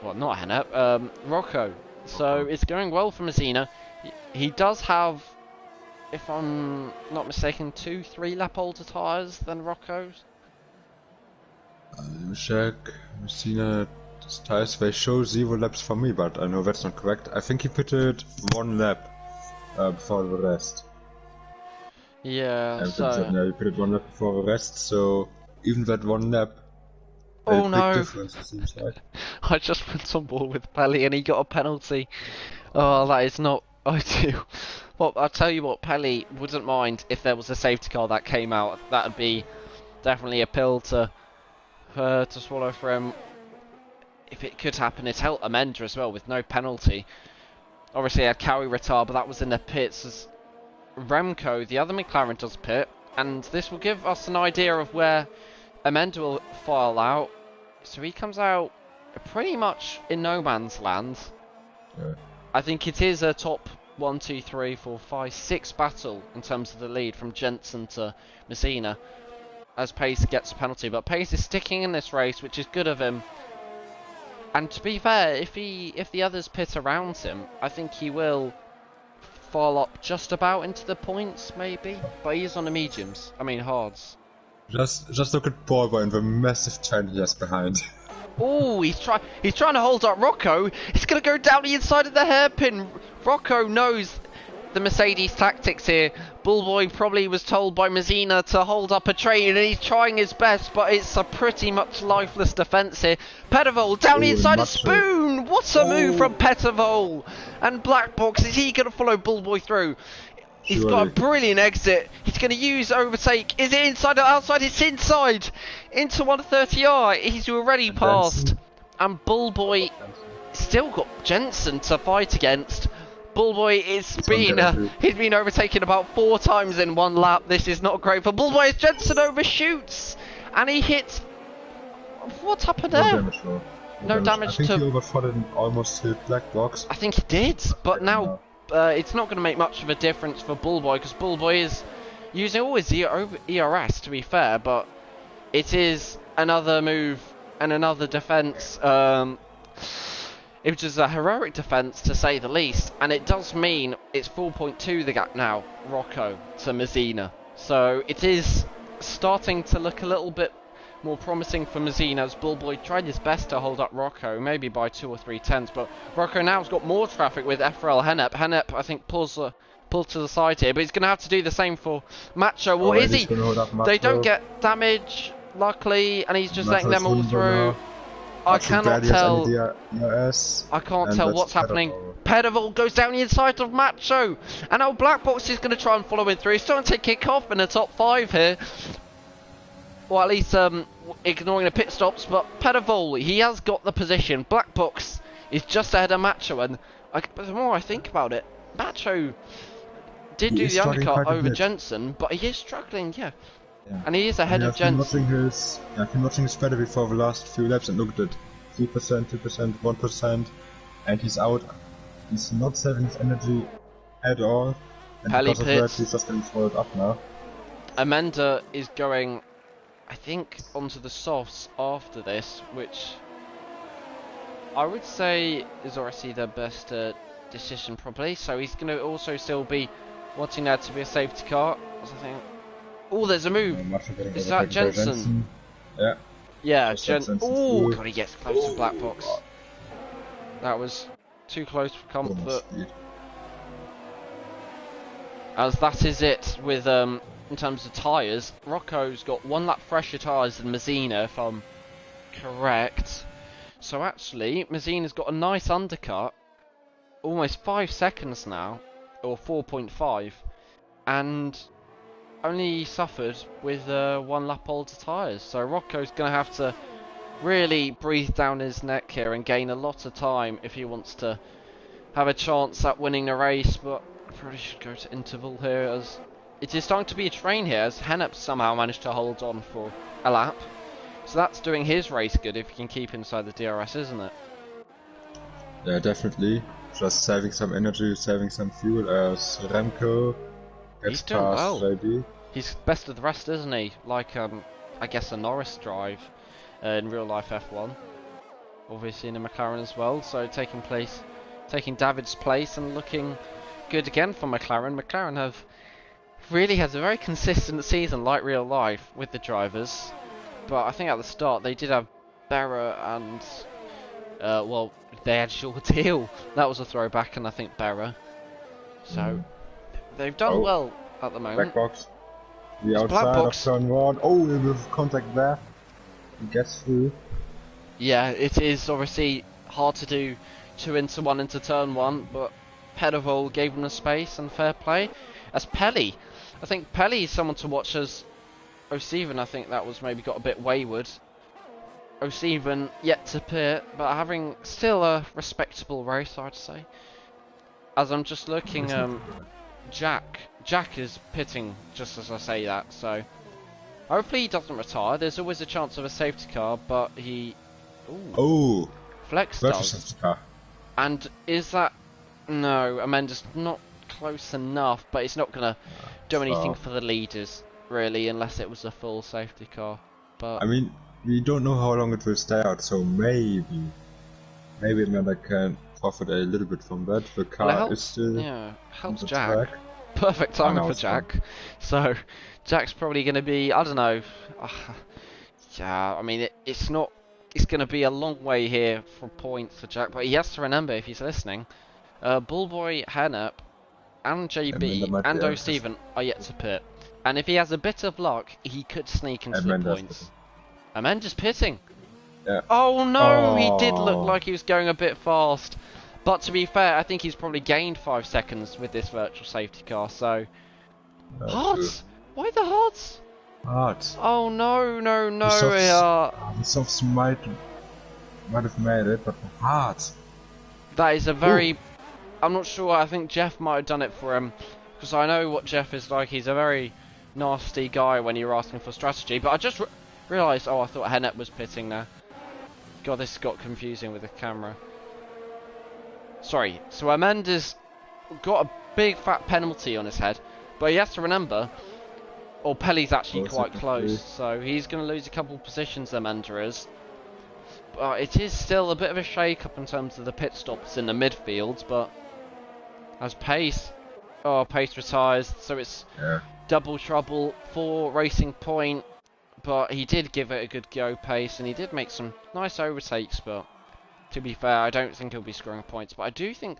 Well, not Hennep. Rocco. So it's going well for Mazzina. He does have, if I'm not mistaken, 2-3 lap older tyres than Rocco's.
Let me check. Mazzina, his tyres, they show 0 laps for me, but I know that's not correct. I think he pitted 1 lap before the rest.
Yeah,
yeah, he pitted 1 lap before the rest, so even that 1 lap.
Oh no!
Difference, it seems like.
I just went on board with Pelly and he got a penalty. Oh, that is not ideal. Well, I'll tell you what, Pelly wouldn't mind if there was a safety car that came out. That would be definitely a pill to swallow for him. If it could happen, it's helped Amenda as well with no penalty. Obviously, he had Cowie retire, but that was in the pits. As Remco, the other McLaren, does pit, and this will give us an idea of where Amenda will file out. So he comes out pretty much in no man's land. Yeah. I think it is a top 1, 2, 3, 4, 5, 6 battle in terms of the lead from Jensen to Messina as Pace gets a penalty. But Pace is sticking in this race, which is good of him. And to be fair, if the others pit around him, I think he will fall up just about into the points, maybe. But he is on the mediums. I mean hards.
Just look at Paul and the massive time he has behind.
Oh, he's trying to hold up Rocco. He's going to go down the inside of the hairpin. Rocco knows the Mercedes tactics here. Bullboy probably was told by Mazzina to hold up a train, and he's trying his best, but it's a pretty much lifeless defence here. Pettervol down the inside of Spoon. What a move from Pettervol. And Black Box, is he going to follow Bullboy through? He's got a brilliant exit. He's going to use overtake. Is it inside or outside? It's inside. Into 130R. He's already passed. And Bullboy still got Jensen to fight against. Bullboy he's been overtaken about 4 times in 1 lap. This is not great for Bullboy as Jensen overshoots. And he hits... What's happened
No
there?
damage though.
No damage
I think
to...
he overshot it and almost hit black box.
I think he did, but now
No.
it's not going to make much of a difference for Bullboy, because Bullboy is using all his ERS, to be fair, but it is another move and another defense. It was just a heroic defense, to say the least, and it does mean it's 4.2 the gap now, Rocco to Mazzina. So it is starting to look a little bit more promising for Mazzina, as Bullboy tried his best to hold up Rocco, maybe by 2 or 3 tenths, but Rocco now has got more traffic with FRL Hennep. Hennep, I think, pulls to the side here, but he's going to have to do the same for Macho. What is he? They don't get damage, luckily, and he's just letting them all through. I cannot tell. I can't tell what's happening. Pedival goes down the inside of Macho, and now Black Box is going to try and follow him through. He's starting to kick off in the top 5 here. Well, at least ignoring the pit stops, but Pedavoli, he has got the position. Black Box is just ahead of Macho, and the more I think about it, Macho did do the undercut over Jensen, but he is struggling, yeah. And he is ahead of Jensen.
I've been watching his Federer for the last few laps and looked at 3%, 2%, 1%, and he's out. He's not saving his energy at all, and because of that, he's just getting followed up now.
Amanda is going, I think, onto the softs after this, which I would say is already the best decision probably. So he's going to also still be wanting there to be a safety car. I think. Oh, there's a move. Is that Jensen?
Yeah.
Yeah, Jensen. Oh, God, he gets close to Black Box. That was too close for comfort. As that is it with in terms of tyres. Rocco's got 1 lap fresher tyres than Mazzina, if I'm correct. So actually, Mazzina's got a nice undercut. Almost 5 seconds now, or 4.5, and only suffered with 1 lap older tyres. So Rocco's going to have to really breathe down his neck here and gain a lot of time if he wants to have a chance at winning the race. But I probably should go to interval here, as it is starting to be a train here, as Hennep somehow managed to hold on for a lap. So that's doing his race good if he can keep inside the DRS, isn't it?
Yeah, definitely. Just saving some energy, saving some fuel, as Remco gets
doing
past
well.
JB.
He's best of the rest, isn't he? Like, I guess a Norris drive in real life F1. Obviously in a McLaren as well, so taking David's place and looking good again for McLaren. McLaren have really had a very consistent season, like real life, with the drivers. But I think at the start they did have Berra and, well, they had Shorteel. That was a throwback, and I think Berra. So they've done well at the moment.
Black Box. The outside of turn 1. Oh, with contact there. He gets through.
Yeah, it is obviously hard to do 2 into 1 into turn 1, but Pedavol gave him the space and fair play. As Pelly, I think Pelly is someone to watch, as O'Stephen, I think that was maybe got a bit wayward. O'Stephen yet to pit, but having still a respectable race, I'd say. As I'm just looking, Jack is pitting just as I say that, so hopefully he doesn't retire. There's always a chance of a safety car, but he...
Ooh.
Flex does. And is that... No, Amanda's not close enough, but it's not going to do anything for the leaders, really, unless it was a full safety car. But
I mean, we don't know how long it will stay out, so maybe Amanda can profit a little bit from that. The car is still...
Yeah, helps Jack. Perfect timing for Jack. So Jack's probably going to be, I don't know. Yeah, I mean it's not. It's going to be a long way here for points for Jack, but he has to remember, if he's listening, Bullboy, Hennep, and JB and O'Stephen are yet to pit, and if he has a bit of luck, he could sneak into the points. Amanda's pitting.
Yeah.
Oh no, he did look like he was going a bit fast. But to be fair, I think he's probably gained 5 seconds with this virtual safety car, so... Hearts? Why the hearts?
Hearts.
Oh no.
The softs might have made it, but the hearts.
That is a very... Ooh. I'm not sure, I think Jeff might have done it for him, because I know what Jeff is like. He's a very nasty guy when you're asking for strategy, but I just realised, oh, I thought Hennep was pitting there. God, this got confusing with the camera. Sorry, so Amenda's got a big fat penalty on his head, but he has to remember, Pelly's actually quite close, so he's going to lose a couple positions, Amenda is. But it is still a bit of a shake-up in terms of the pit stops in the midfield, but as Pace retires, so it's double trouble for Racing Point, but he did give it a good go, Pace, and he did make some nice overtakes, but to be fair, I don't think he'll be scoring points, but I do think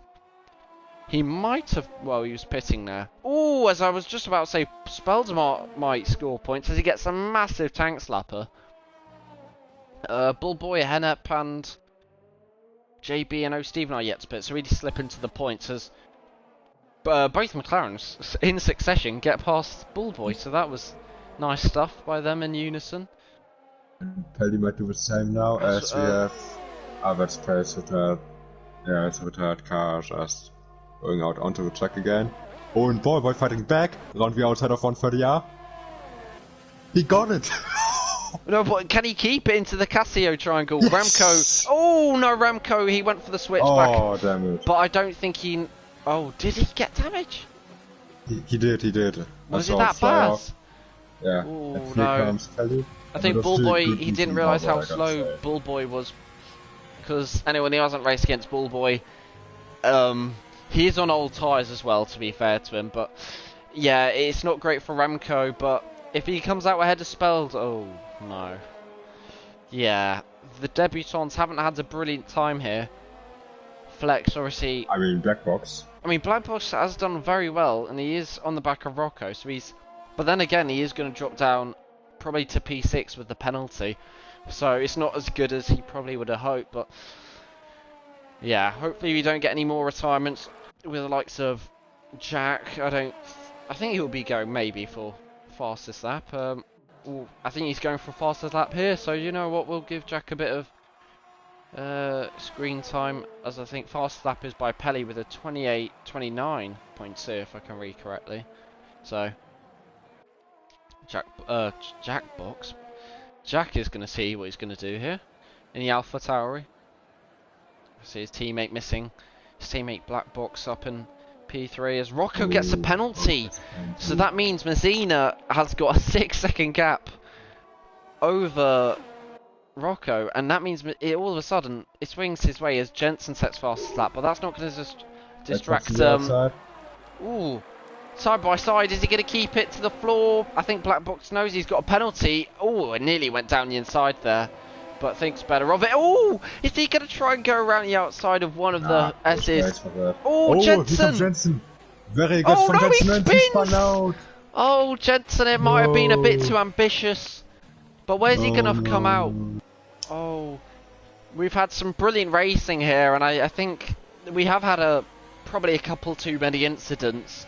he might have, well, he was pitting there. Oh, as I was just about to say, Speldemar might score points as he gets a massive tank slapper. Bullboy, Hennep and JB and O'Steven are yet to pit, so really slip into the points as both McLarens in succession get past Bullboy, so that was nice stuff by them in unison.
Pelly might do the same now as we have Albert's Pace retired. Yeah, it's a retired car just going out onto the track again. Oh, and Bullboy fighting back around the outside of 130R. He got it!
No, but can he keep it into the Casio triangle?
Yes!
Remco. Oh no, Remco. He went for the switchback.
Oh, damn it!
But I don't think he. Oh, did he get damage?
He did.
Was it that bad?
Yeah.
Oh no. I think Bullboy. He didn't realise how slow Bullboy was. Because anyone who hasn't raced against Bullboy, he is on old tyres as well. To be fair to him, but yeah, it's not great for Remco. But if he comes out ahead of Speld, oh no. Yeah, the debutants haven't had a brilliant time here. Flex, obviously.
Black Box.
Black Box has done very well, and he is on the back of Rocco, so he's. But then again, he is going to drop down probably to P6 with the penalty, so it's not as good as he probably would have hoped. But yeah, hopefully we don't get any more retirements with the likes of Jack. I think he'll be going maybe for fastest lap. I think he's going for fastest lap here, so you know what, we'll give Jack a bit of screen time, as I think fastest lap is by Pelly with a 28:29.2 if I can read correctly. So Jack is going to see what he's going to do here in the Alpha Tauri. See his teammate missing, his teammate Black Box up in P3 as Rocco gets a penalty, so that means Messina has got a 6-second gap over Rocco, and that means all of a sudden it swings his way as Jensen sets fastest lap, but that's not going to just distract ooh, side by side, is he going to keep it to the floor? I think Black Box knows he's got a penalty. Oh, it nearly went down the inside there, but thinks better of it. Oh, is he going to try and go around the outside of one of the S's? Oh, Jensen!
Jensen! Very good from Jensen.
He spins! Oh, Jensen, it might have been a bit too ambitious. But where's he going to come out? Oh, we've had some brilliant racing here, and I think we have had probably a couple too many incidents.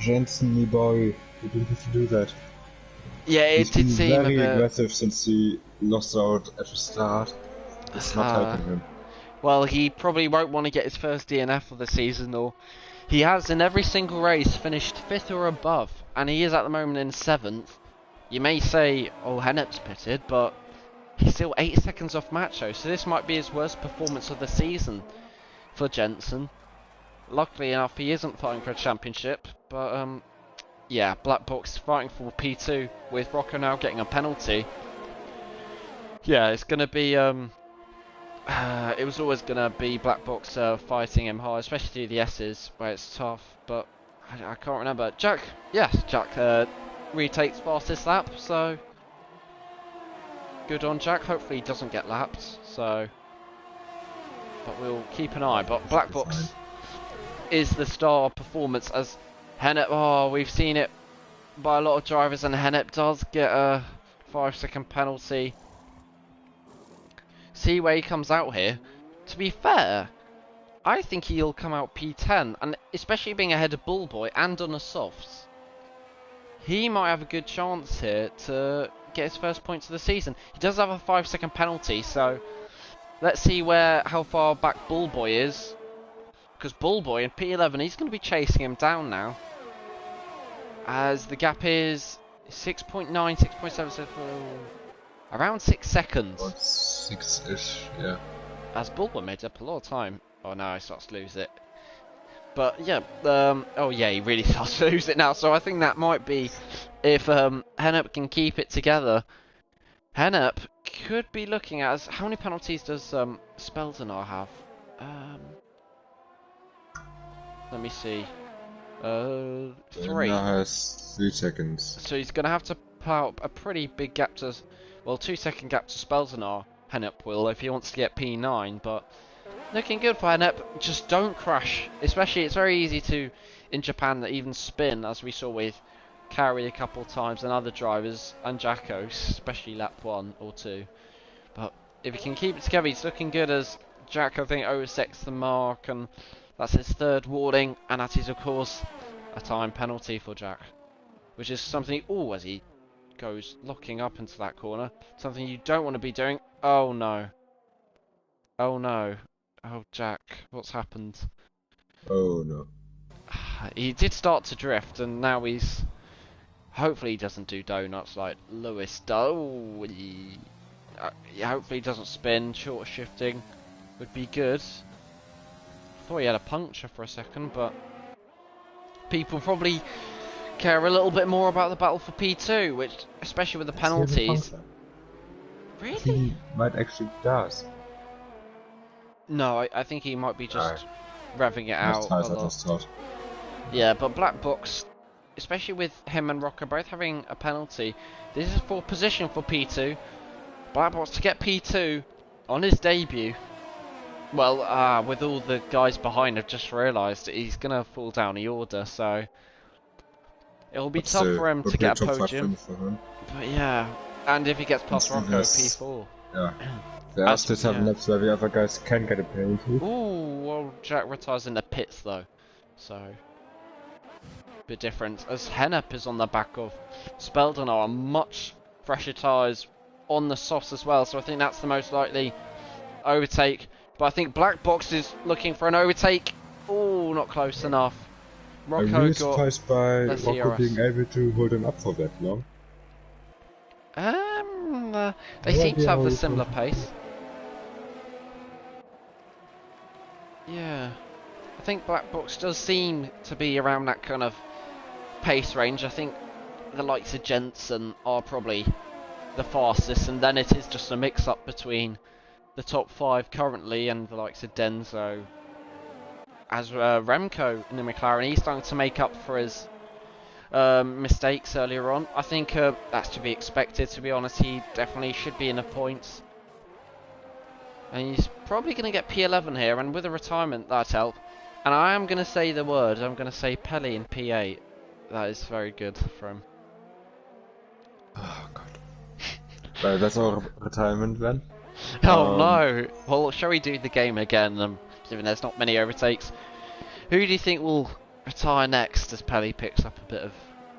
Jensen, my boy, you didn't have to do that.
Yeah, it did seem a bit
very aggressive since he lost out at the start. It's not helping him.
Well, he probably won't want to get his first DNF of the season, or he has in every single race finished 5th or above, and he is at the moment in 7th. You may say, oh, Hennep's pitted, but he's still 8 seconds off Macho, so this might be his worst performance of the season for Jensen. Luckily enough, he isn't fighting for a championship, but yeah, Black Box fighting for P2 with Rocco now getting a penalty. Yeah, it's going to be, it was always going to be Black Box fighting him hard, especially the S's where it's tough, but I can't remember. Jack retakes fastest lap, so good on Jack. Hopefully he doesn't get lapped, so, but we'll keep an eye. But Black Box is the star performance as Hennep, oh, we've seen it by a lot of drivers, and Hennep does get a 5-second penalty. See where he comes out here. To be fair, I think he'll come out P10, and especially being ahead of Bullboy and on a softs, he might have a good chance here to get his first points of the season. He does have a 5-second penalty, so let's see how far back Bullboy is. Because Bullboy in P11, he's going to be chasing him down now. As the gap is 6.9, 6.7. Around 6 seconds.
About 6-ish, yeah.
As Bulba made up a lot of time. Oh no, he starts to lose it. But yeah, oh yeah, he really starts to lose it now. So I think that might be, if Hennep can keep it together, Hennep could be looking at, how many penalties does Speldenar have? Let me see. 3.
Now has 3 seconds.
So he's going to have to plow up a pretty big gap to, well, 2-second gap to Speldenar, Hennep will, if he wants to get P9, but looking good for Hennep. Just don't crash. Especially, it's very easy to, in Japan, that even spin, as we saw with Carry a couple times and other drivers, and Jacko, especially lap 1 or 2. But if he can keep it together, he's looking good as Jacko, I think, oversets the mark, and that's his 3rd warning, and that is, of course, a time penalty for Jack. Which is something, as he goes locking up into that corner, something you don't want to be doing. Oh no. Oh no. Oh, Jack, what's happened?
Oh no.
He did start to drift, and now he's... Hopefully he doesn't do donuts like Lewis does. Hopefully he doesn't spin. Short shifting would be good. Thought he had a puncture for a second, but... people probably care a little bit more about the battle for P2, which, especially with the penalties... Really?
He might actually does.
No, I think he might be just revving it out a lot. Yeah, but Black Box, especially with him and Rocco both having a penalty, this is for position for P2. Black Box to get P2 on his debut. Well, with all the guys behind, I've just realised he's going to fall down the order, so it'll be tough for him to get a podium. But yeah, and if he gets past Rocco, P4.
Yeah. There are still 7 laps where the other guys can get a penalty.
Ooh, well, Jack retires in the pits though, so bit different. As Hennep is on the back of Speldenar, much fresher tyres on the softs as well, so I think that's the most likely overtake. But I think Black Box is looking for an overtake. Ooh, not close enough. Rocco
I'm really surprised by Rocco being able to hold him up for that long.
They seem to have a similar pace. Yeah, I think Black Box does seem to be around that kind of pace range. I think the likes of Jensen are probably the fastest, and then it is just a mix-up between the top 5 currently and the likes of Denzo. As Remco in the McLaren, he's starting to make up for his mistakes earlier on. I think that's to be expected, to be honest. He definitely should be in the points. And he's probably going to get P11 here, and with a retirement, that'd help. And I am going to say the word, I'm going to say Pelly in P8. That is very good for him.
Oh god. Well, that's our retirement then.
Oh no! Well, shall we do the game again, given there's not many overtakes? Who do you think will retire next as Pelly picks up a bit of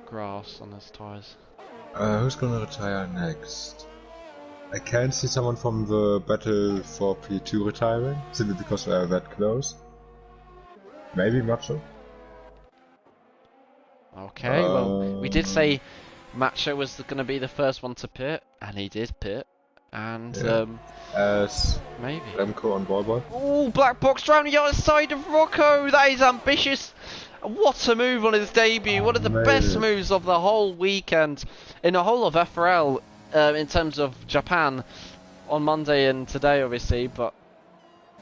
grass on his tyres?
Who's gonna retire next? I can see someone from the battle for P2 retiring, simply because we are that close. Maybe Macho?
Okay, well, we did say Macho was going to be the first one to pit, and he did pit. And,
yeah. As
maybe
Remco on Ballboy.
Oh, Black Box round the other side of Rocco! That is ambitious! What a move on his debut! One of the best moves of the whole weekend, in the whole of FRL, in terms of Japan, on Monday and today, obviously. But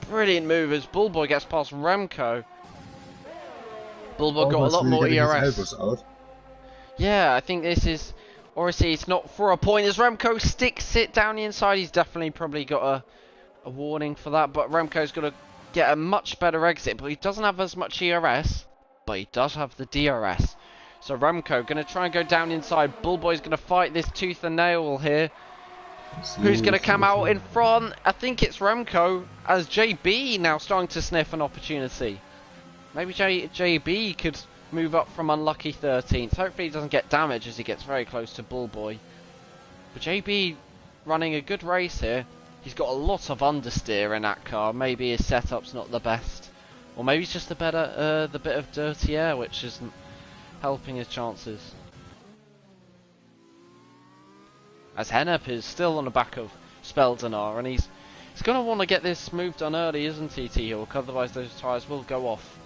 brilliant move as Bullboy gets past Remco. Bullboy got a lot more ERS. Yeah, I think this is... Obviously, it's not for a point as Remco sticks it down the inside. He's definitely probably got a warning for that. But Remco's got to get a much better exit. But he doesn't have as much ERS. But he does have the DRS. So Remco going to try and go down inside. Bullboy's going to fight this tooth and nail here. Who's going to come out in front? I think it's Remco. As JB now starting to sniff an opportunity. Maybe JB could move up from unlucky 13th. Hopefully he doesn't get damage as he gets very close to Bullboy. But JB running a good race here. He's got a lot of understeer in that car. Maybe his setup's not the best. Or maybe it's just the bit of dirty air which isn't helping his chances. as Hennep is still on the back of Speldenar, and he's going to want to get this move done early, isn't he, T-Hawk? Otherwise those tyres will go off.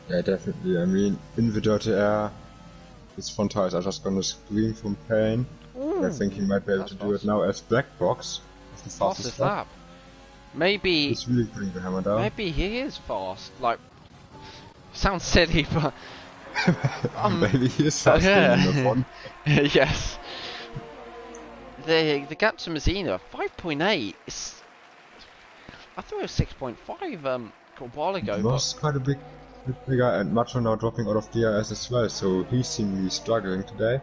Yeah, definitely. I mean, in the dirty air, his front tires are just gonna scream from pain. I think he might be able to do it now as Black Box. The fastest lap.
Maybe
he's really putting the hammer down.
Maybe he is fast. Like, sounds silly, but
maybe he is faster than the one.
Yes. The gap to Mazzina, 5.8. I thought it was 6.5 a while ago.
It was quite a big figure, and Macho now dropping out of DRS as well, so he's seemingly struggling today.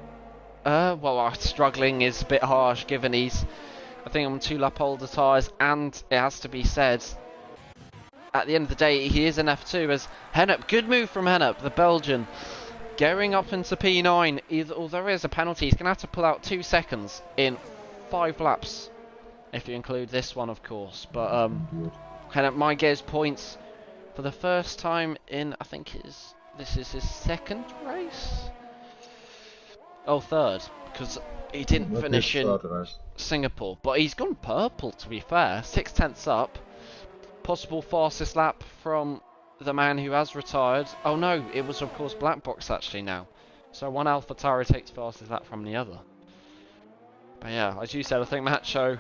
Well, struggling is a bit harsh given he's, I think, on 2 lap older tyres, and it has to be said, at the end of the day, he is an F2 as Hennep, good move from Hennep, the Belgian, going up into P9, although there is a penalty, he's going to have to pull out 2 seconds in 5 laps, if you include this one, of course, but Hennep Maige's points for the first time in, I think this is his 2nd race? Oh, 3rd, because he didn't finish in Singapore, but he's gone purple, to be fair, 6/10 up, possible fastest lap from the man who has retired. Oh no, it was of course Black Box actually now, so one AlphaTauri takes fastest lap from the other. But yeah, as you said, I think Macho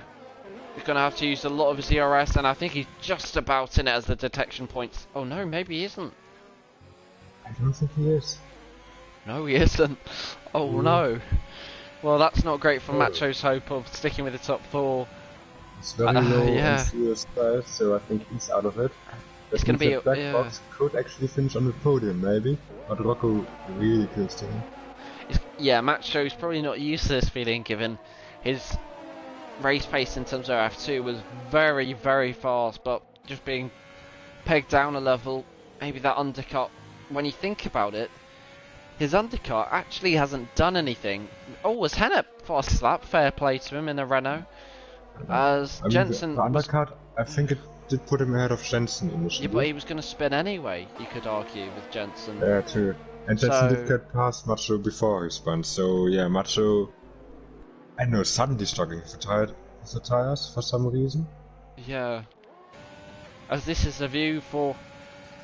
is going to have to use a lot of his ERS, and I think he's just about in it as the detection points. Oh no, maybe he isn't.
I don't think he is.
No, he isn't. Oh no. Well, that's not great for Macho's hope of sticking with the top 4.
It's very low on serious style, so I think he's out of it.
It's going to be
Black Box could actually finish on the podium, maybe, but Rocco really close to him.
Yeah, Macho's probably not used to this feeling, given his race pace in terms of F2 was very, very fast, but just being pegged down a level, maybe that undercut, when you think about it, his undercut actually hasn't done anything. Oh, was Hennep fastest lap? Fair play to him in a Renault. As Jensen...
The undercut, I think it did put him ahead of Jensen initially.
Yeah, but he was going to spin anyway, you could argue, with Jensen.
Yeah, true. And Jensen did get past Macho before he spun, so yeah, Macho... I know, suddenly struggling with the tires for some reason.
Yeah. As this is a view for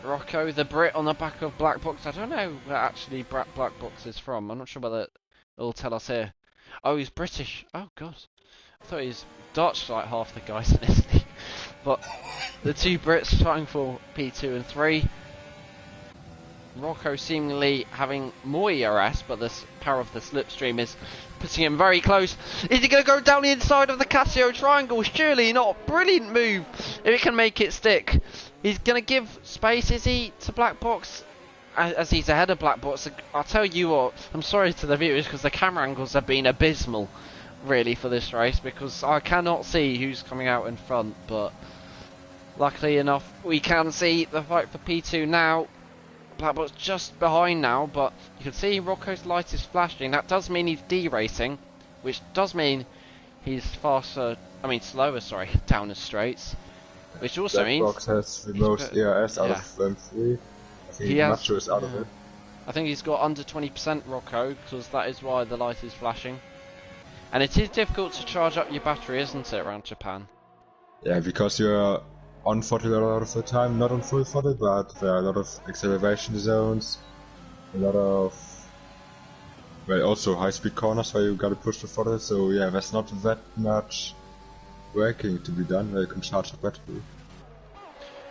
Rocco, the Brit on the back of Black Box. I don't know where actually Black Box is from. I'm not sure whether it'll tell us here. Oh, he's British. Oh, God. I thought he's Dutch like half the guys in this league. But the 2 Brits trying for P2 and 3. Rocco seemingly having more ERS, but the power of the slipstream is putting him very close. Is he going to go down the inside of the Casio triangle? Surely not. Brilliant move if he can make it stick. He's going to give space, is he, to Black Box? As he's ahead of Black Box. I'll tell you what, I'm sorry to the viewers because the camera angles have been abysmal, really, for this race, because I cannot see who's coming out in front, but luckily enough, we can see the fight for P2 now. Black Box just behind now, but you can see Rocco's light is flashing. That does mean he's D-racing, which does mean he's slower, down the straights. Which also means...
Black Box has the most ERS out of them 3. I think Macho is out of it.
I think he's got under 20% Rocco, because that is why the light is flashing. And it is difficult to charge up your battery, isn't it, around Japan?
Yeah, because you're on throttle a lot of the time, not on full throttle, but there are a lot of acceleration zones, a lot of, well, also high-speed corners where you gotta push the throttle, so yeah, there's not that much braking to be done where you can charge the battery.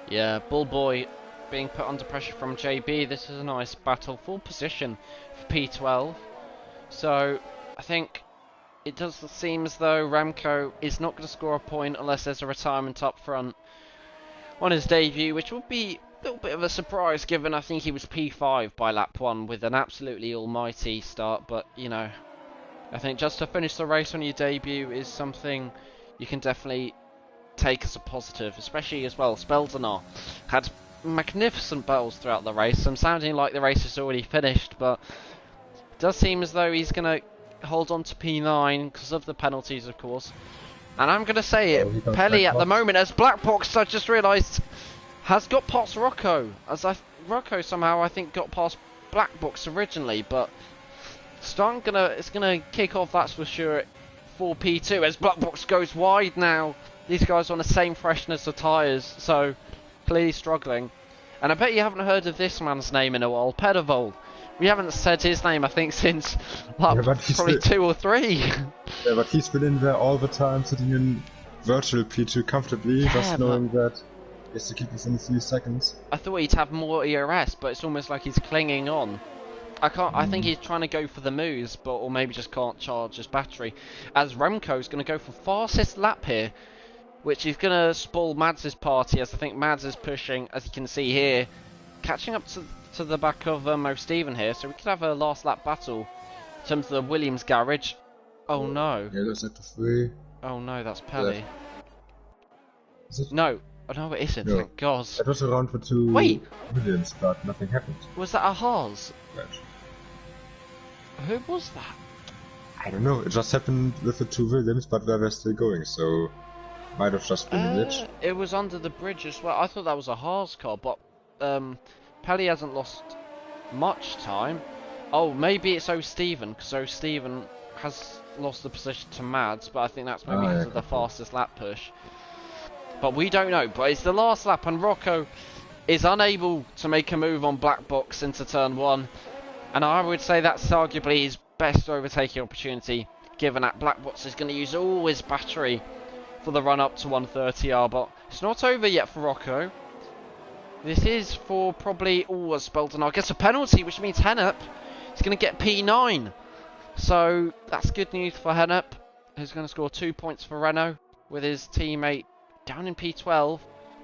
Yeah, Bullboy being put under pressure from JB. This is a nice battle, full position for P12. So I think it does seem as though Remco is not going to score a point unless there's a retirement up front on his debut, which would be a little bit of a surprise given I think he was P5 by lap 1 with an absolutely almighty start. But you know, I think just to finish the race on your debut is something you can definitely take as a positive, especially as well. Speldenar had magnificent battles throughout the race. I'm sounding like the race is already finished, but it does seem as though he's going to hold on to P9 because of the penalties, of course. And I'm going to say it, Pelly at the moment, as Black Box, I just realised, has got past Rocco. Rocco somehow, I think, got past Black Box originally, but it's going to kick off, that's for sure, for P2 as Black Box goes wide now. These guys are on the same freshness of tyres, so clearly struggling. And I bet you haven't heard of this man's name in a while, Pedavol. We haven't said his name, I think, since like, probably 2 or 3.
Yeah, but he's been in there all the time, sitting in virtual P2 comfortably,
Yeah,
just knowing that he has to keep within a few seconds.
I thought he'd have more ERS, but it's almost like he's clinging on. I think he's trying to go for the moves, but or maybe just can't charge his battery. As Remco's going to go for fastest lap here, which is going to spoil Mads' party, as I think Mads is pushing, as you can see here, catching up to the back of Mo Steven here, so we could have a last lap battle in terms of the Williams garage. Oh no.
Yeah, that's sector 3.
Oh no, that's Pelly.
Is it?
No. Oh no, it isn't,
No.
thank God.
It was around for 2
Wait.
Williams, but nothing happened.
Was that a Haas?
Right.
Who was that?
I don't know, it just happened with the 2 Williams, but they were still going, so might have just been a glitch.
It was under the bridge as well. I thought that was a Haas car, but Pelly hasn't lost much time. Oh, maybe it's O'Steven, because O'Steven has lost the position to Mads, but I think that's maybe because of the fastest lap push. But we don't know. But it's the last lap, and Rocco is unable to make a move on Black Box into turn 1. And I would say that's arguably his best overtaking opportunity, given that Black Box is going to use all his battery for the run up to 130R. But it's not over yet for Rocco. This is for probably, a spelled, and I guess a penalty, which means Hennep is going to get P9. So that's good news for Hennep, who's going to score 2 points for Renault with his teammate down in P12.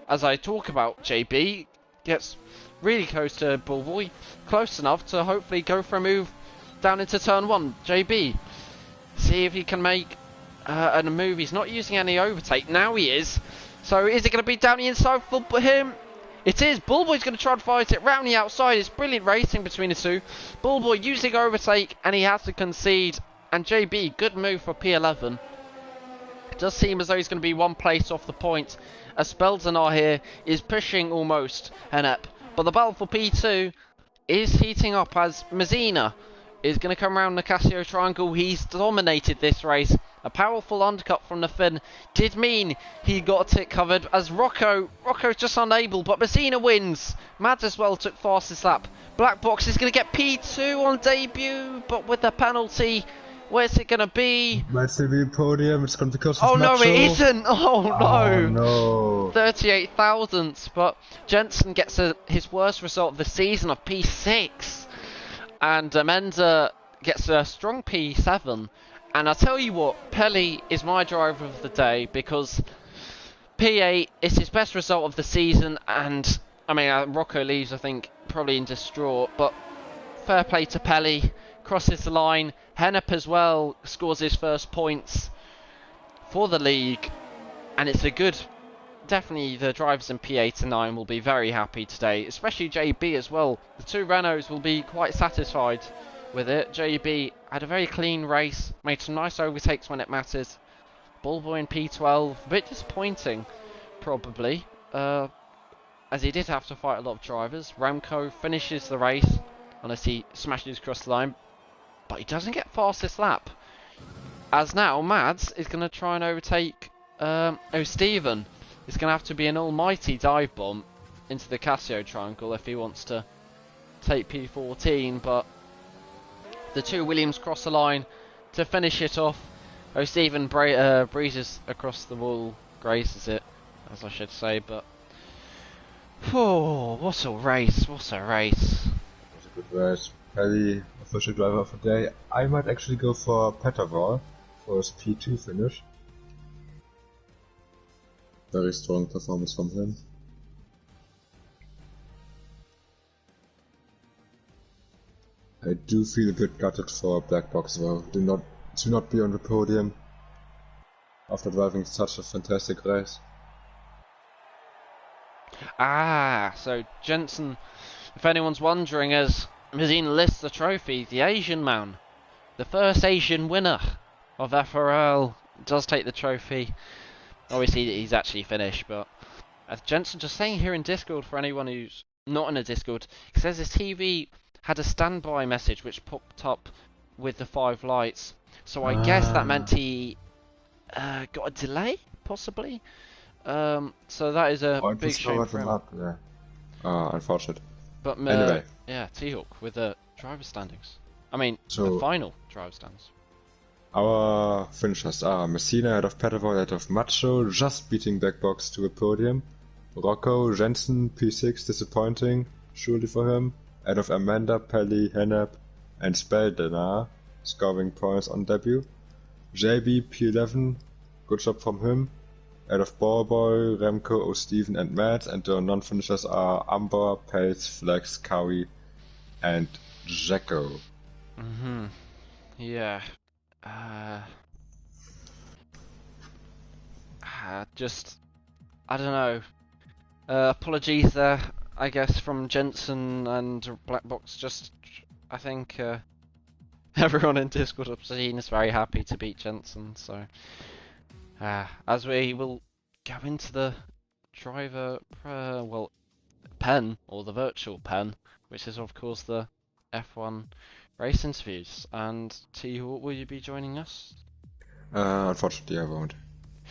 As I talk about, JB gets really close to Bullboy, close enough to hopefully go for a move down into turn 1. JB, see if he can make a move. He's not using any overtake, now he is. So is it going to be down the inside for him? It is. Bullboy's going to try and fight it round the outside. It's brilliant racing between the two. Bullboy using overtake, and he has to concede. And JB, good move for P11. It does seem as though he's going to be 1 place off the point, as Spelzenar here is pushing almost Hennep. But the battle for P2 is heating up as Mazzina is going to come around the Casio Triangle. He's dominated this race. A powerful undercut from the Finn did mean he got a tick covered, as Rocco's just unable, but Mazzina wins. Mads as well took fastest lap. Black Box is going to get P2 on debut, but with the penalty, where's it going to be?
Might still be a podium, it's going to be because of
Oh no,
Nacho.
it isn't! Oh no!
Oh no!
38 thousandths, but Jensen gets his worst result of the season of P6. And Menza gets a strong P7. And I tell you what, Pelly is my driver of the day, because P8 is his best result of the season, and I mean Rocco leaves I think probably in distraught, but fair play to Pelly, crosses the line. Hennep as well scores his first points for the league, and it's a good, definitely the drivers in P8 and 9 will be very happy today, especially JB as well. The 2 Renaults will be quite satisfied with it. JB had a very clean race, made some nice overtakes when it mattered. Bullboy in P12, a bit disappointing probably, as he did have to fight a lot of drivers. Remco finishes the race unless he smashes across the line, but he doesn't get fastest lap, as now Mads is going to try and overtake O'Steven. It's going to have to be an almighty dive bomb into the Casio Triangle if he wants to take P14, but the 2 Williams cross the line to finish it off. O'Steven breezes across the wall, graces it, as I should say, but what a race, what a race.
It was a good race. Pelly, official driver of the day. I might actually go for Petterval for his P2 finish. Very strong performance from him. I do feel a bit gutted for Black Box though, to not be on the podium after driving such a fantastic race.
So Jensen, if anyone's wondering, as Mazzina lists the trophy, the Asian man, the first Asian winner of FRL, does take the trophy. Obviously he's actually finished, but as Jensen just saying here in Discord, for anyone who's not in a Discord, he says his TV had a standby message which popped up with the 5 lights. So I guess that meant he got a delay, possibly. So that is a big shame for him.
Up, yeah. Unfortunate.
But
Anyway.
yeah, T-Hawk with the driver standings. I mean,
So,
the final driver standings.
our finishers are Messina ahead of Petavoy, ahead of Macho, just beating Blackbox to a podium. Rocco, Jensen, P6, disappointing, surely for him. Ahead of Amanda, Pelly, Hennep, and Speldenar, scoring points on debut. JB, P11, good job from him. Ahead of Ballboy, Remco, O'Steven, and Matt, and the non-finishers are Amber, Pace, Flex, Cowie, and Jacko.
Yeah. Just, I don't know. Apologies there, I guess, from Jensen and Blackbox. Just, I think everyone in Discord Obscene is very happy to beat Jensen. So, as we will go into the driver, pen, or the virtual pen, which is of course the F1 race interviews. And T-Hawk, will you be joining us?
Unfortunately, I won't.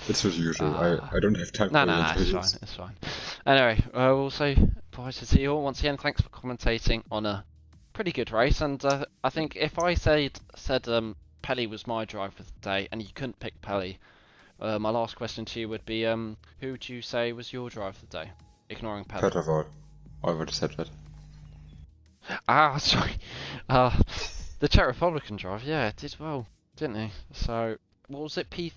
It's as usual. I don't have time
no,
for
no,
interviews.
it's fine. Anyway, we'll say bye to T-Hawk once again. Thanks for commentating on a pretty good race. And I think if I said Pelly was my driver for the day, and you couldn't pick Pelly, my last question to you would be, who would you say was your driver for the day, ignoring Pelly?
Petavoy. I already said that.
Sorry. The Czech Republican driver, yeah, did well, didn't he? So, what was it, P3?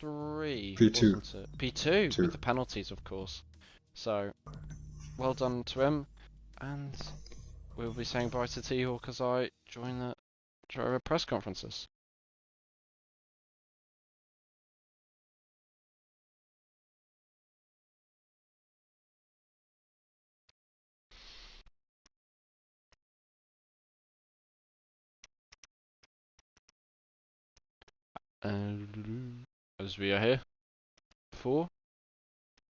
P2.
Wasn't it? P2, with the penalties, of course. So, well done to him. And we'll be saying bye to T-Hawk as I join the driver press conferences. As we are here for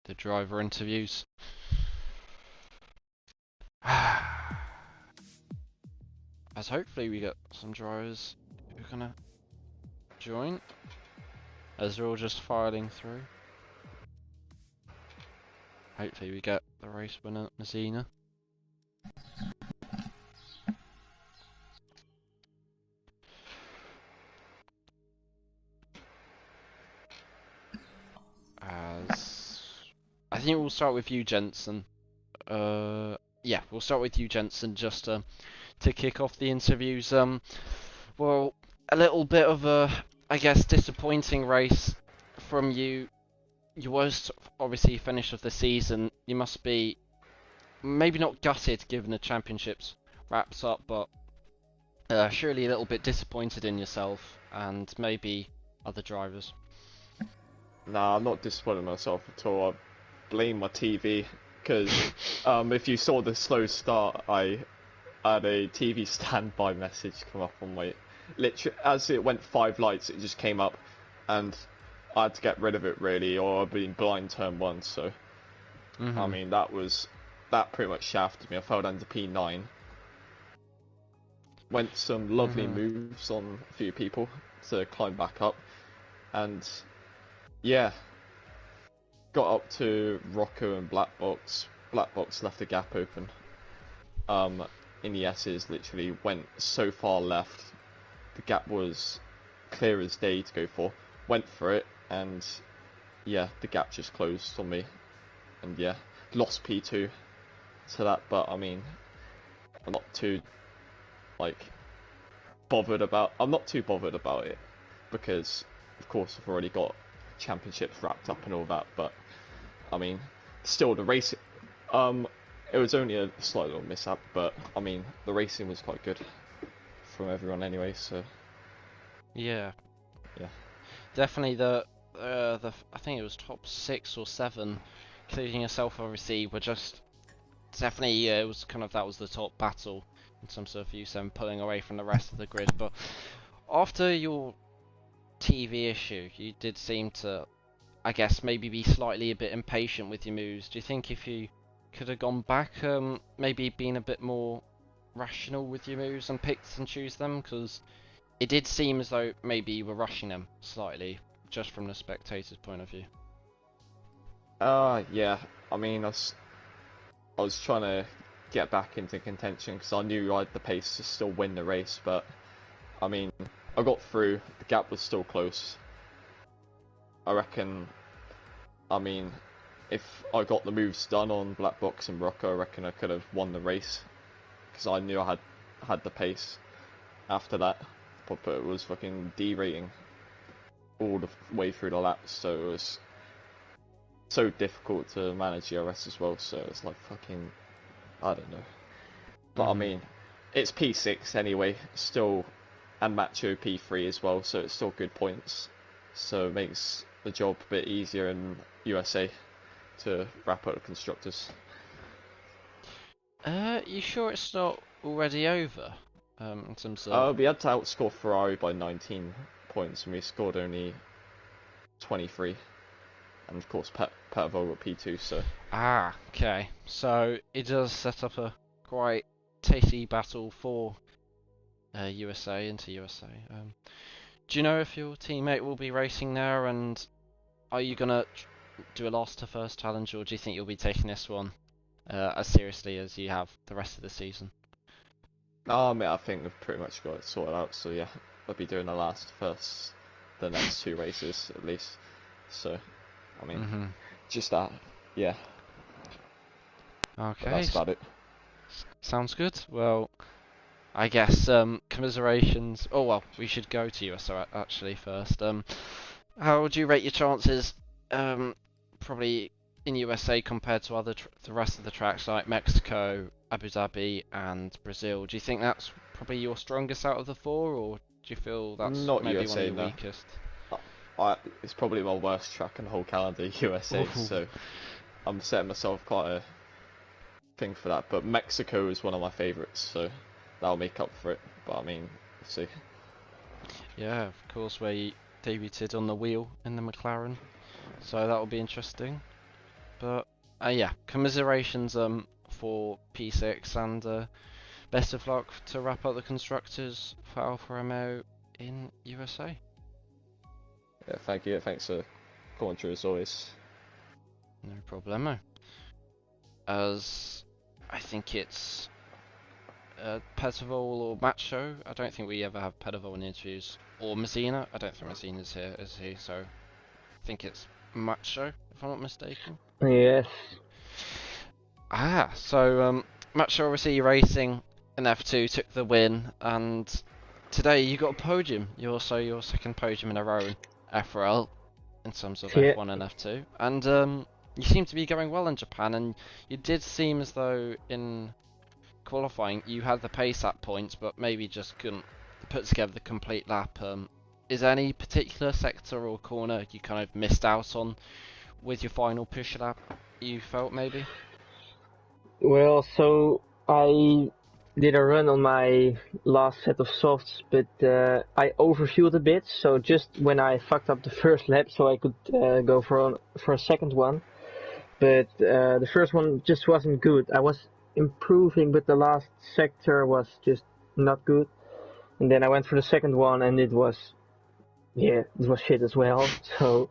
the driver interviews. As hopefully we get some drivers who are gonna join, as they're all just filing through. Hopefully we get the race winner, Messina. As I think we'll start with you, Jensen. Yeah, we'll start with you, Jensen, just to kick off the interviews. Well, a little bit of a, I guess, disappointing race from you. Your worst, obviously, finish of the season. You must be maybe not gutted given the championships wraps up, but surely a little bit disappointed in yourself and maybe other drivers.
Nah, I'm not disappointed in myself at all. I blame my TV because if you saw the slow start, I had a TV standby message come up on my literally as it went 5 lights. It just came up, and I had to get rid of it really, or I'd been blind turn 1. So I mean that pretty much shafted me. I fell down to P9. Went some lovely moves on a few people to climb back up, and yeah, got up to Rocco and Blackbox. Blackbox left the gap open. In the S's, literally went so far left. The gap was clear as day to go for. Went for it, and yeah, the gap just closed on me. And yeah, lost P2 to that. But I mean, I'm not too bothered about. I'm not too bothered about it because, of course, I've already got championships wrapped up and all that. But I mean, still the race. It was only a slight little mishap, but I mean, the racing was quite good from everyone anyway. So
yeah, definitely the I think it was top 6 or 7, including yourself, obviously, were just definitely it was kind of that was the top battle in terms of you pulling away from the rest of the grid. But after your TV issue, you did seem to, I guess, maybe be slightly a bit impatient with your moves. Do you think if you could have gone back, maybe been a bit more rational with your moves and picked and choose them? Because it did seem as though maybe you were rushing them slightly, just from the spectator's point of view.
Yeah. I mean, I was trying to get back into contention because I knew I had the pace to still win the race, but I mean, I got through. The gap was still close. I reckon. I mean, if I got the moves done on Black Box and Rocco, I reckon I could have won the race because I knew I had the pace. After that, but it was fucking derating all the way through the laps, so it was so difficult to manage ERS as well. So it's like fucking, I don't know. But I mean, it's P6 anyway, still, and Macho P3 as well, so it's still good points. So it makes the job a bit easier in USA to wrap up the constructors.
You sure it's not already over? In terms of...
We had to outscore Ferrari by 19 points, and we scored only 23. And of course, Petavo got P2, so...
Ah, okay. So it does set up a quite tasty battle for USA into USA. Do you know if your teammate will be racing there, and are you gonna do a last to first challenge, or do you think you'll be taking this one as seriously as you have the rest of the season?
I mean, I think we've pretty much got it sorted out, so yeah, I'll be doing the last first, the next 2 races at least. So, I mean, just that, yeah.
Okay.
But that's about it.
Sounds good. Well, I guess commiserations. Oh well, we should go to USA actually first. How would you rate your chances? Probably in USA compared to the rest of the tracks like Mexico, Abu Dhabi, and Brazil. Do you think that's probably your strongest out of the 4, or do you feel that's
Not
maybe
USA,
one of your
no.
weakest?
It's probably my worst track in the whole calendar, USA. So I'm setting myself quite a thing for that. But Mexico is one of my favourites, so that'll make up for it. But I mean, we'll see.
Yeah, of course, where you debuted on the wheel in the McLaren, so that will be interesting. But yeah, commiserations for P6, and best of luck to wrap up the constructors for Alfa Romeo in USA.
Yeah, thank you. Thanks for calling through as always.
No problemo. As I think it's Petavol or Macho. I don't think we ever have Petavol in interviews. Or Messina. I don't think Messina's here, is he? So I think it's Macho, if I'm not mistaken.
Yes.
So Macho obviously racing in F2 took the win, and today you got a podium. You're also your second podium in a row in FRL in terms of F1 and F2, and you seem to be going well in Japan, and you did seem as though in qualifying you had the pace at points, but maybe just couldn't put together the complete lap. Is there any particular sector or corner you kind of missed out on with your final push lap, you felt maybe?
Well, so I did a run on my last set of softs, but I overfueled a bit, so just when I fucked up the first lap, so I could go for a second one. But the first one just wasn't good. I was improving, but the last sector was just not good. And then I went for the second one, and it was shit as well. So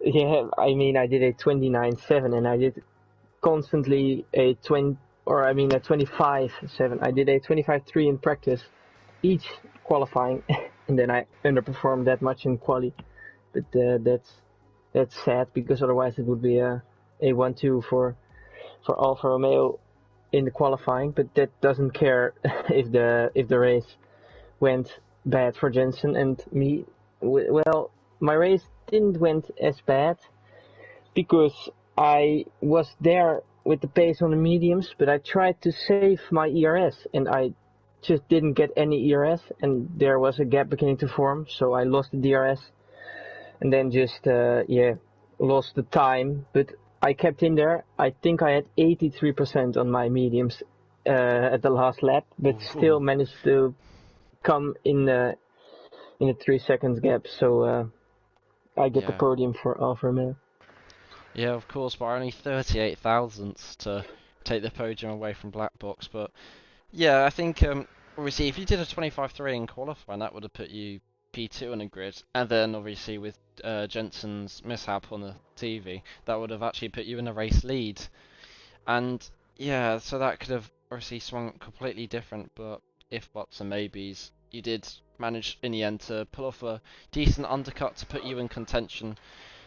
yeah, I mean, I did a 29.7, and I did constantly a 25.7. I did a 25.3 in practice, each qualifying, and then I underperformed that much in quali. But that's sad, because otherwise it would be a 1-2 for Alfa Romeo in the qualifying. But that doesn't care if the race went bad for Jensen and me. Well, my race didn't went as bad because I was there with the pace on the mediums, but I tried to save my ERS, and I just didn't get any ERS, and there was a gap beginning to form, so I lost the DRS, and then just lost the time. But I kept in there. I think I had 83% on my mediums at the last lap, but still managed to come in a 3 seconds gap, so I get the podium for Alfa Romeo.
Yeah, of course, by only 38 thousandths to take the podium away from Black Box. But yeah, I think obviously, if you did a 25.3 in qualifying, that would have put you P2 on the grid, and then obviously with Jensen's mishap on the TV, that would have actually put you in a race lead. And yeah, so that could have obviously swung completely different, but if buts and maybes, you did manage in the end to pull off a decent undercut to put you in contention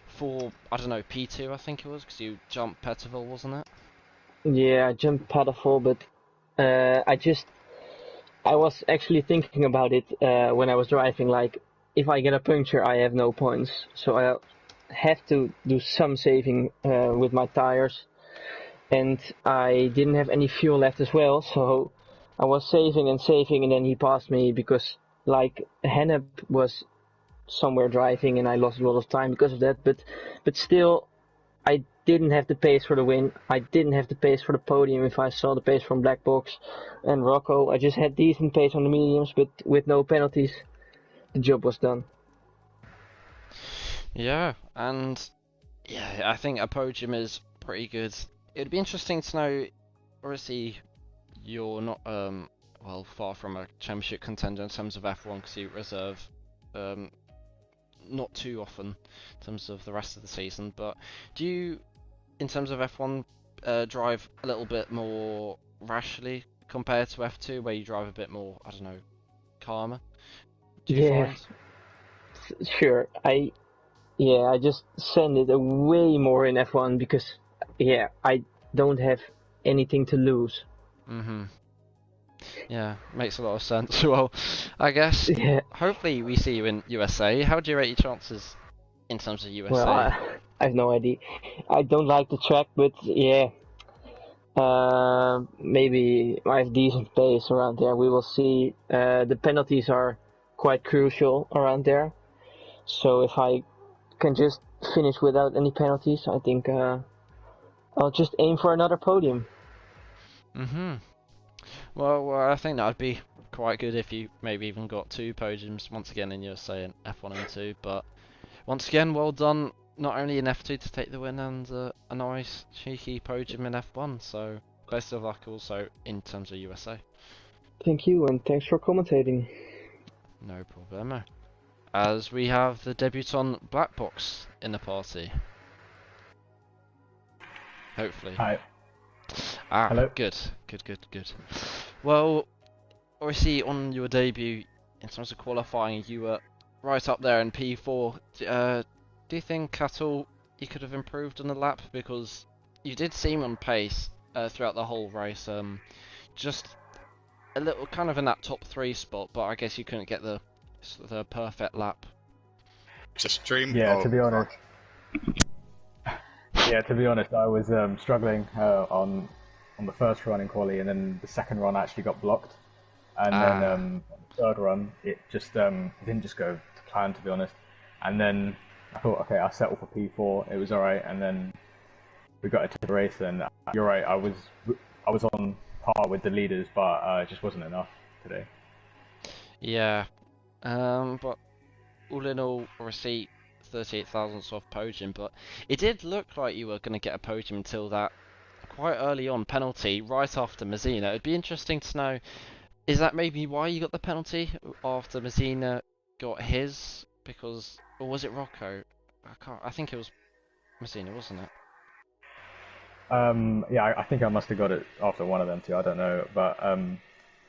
for, I don't know, P2 I think it was, because you jumped Petterville, wasn't it?
Yeah, I jumped Paddleful, but I was actually thinking about it when I was driving. Like, if I get a puncture, I have no points, so I have to do some saving with my tires. And I didn't have any fuel left as well, so I was saving, and then he passed me because, like, Hennep was somewhere driving, and I lost a lot of time because of that. But still, I didn't have the pace for the win. I didn't have the pace for the podium if I saw the pace from Black Box and Rocco. I just had decent pace on the mediums, but with no penalties, the job was done.
Yeah, and yeah, I think a podium is pretty good. It'd be interesting to know, obviously, you're not well, far from a championship contender in terms of F1 because you reserve not too often in terms of the rest of the season, but do you, in terms of F1, drive a little bit more rashly compared to F2 where you drive a bit more, I don't know, calmer? Do you
Yeah,
find?
sure. I just send it way more in F1 because, yeah, I don't have anything to lose.
Mm-hmm. Yeah, makes a lot of sense. Well, I guess
Yeah,
hopefully we see you in USA. How do you rate your chances in terms of
well,
USA?
I have no idea. I don't like the track, but yeah, maybe I have decent pace around there. We will see. The penalties are quite crucial around there. So if I can just finish without any penalties, I think I'll just aim for another podium.
Mm-hmm. Well, I think that'd be quite good if you maybe even got 2 podiums once again in USA in F1 and 2. But once again, well done, not only in F2 to take the win and a nice cheeky podium in F1. So best of luck also in terms of USA.
Thank you, and thanks for commentating.
No problemo. As we have the debutant Black Box in the party. Hopefully.
Hi.
Ah,
Hello.
good. Well, obviously on your debut, in terms of qualifying, you were right up there in P4. Do you think at all you could have improved on the lap? Because you did seem on pace throughout the whole race. Just a little kind of in that top 3 spot, but I guess you couldn't get the perfect lap.
Just stream.
Yeah,
Oh,
to be honest. Yeah, to be honest, I was struggling on the first run in quali, and then the second run actually got blocked, and then third run it just didn't just go to plan, to be honest. And then I thought, okay, I'll settle for P4. It was all right, and then we got into the race, and you're right, I was on par with the leaders, but it just wasn't enough today.
Yeah, but all in all, obviously 38,000 off podium, but it did look like you were going to get a podium until that quite early on penalty right after Mazzina. It'd be interesting to know, is that maybe why you got the penalty after Mazzina got his? Because, or was it Rocco? I think it was Mazzina, wasn't it?
Yeah, I think I must have got it after one of them too. I don't know, but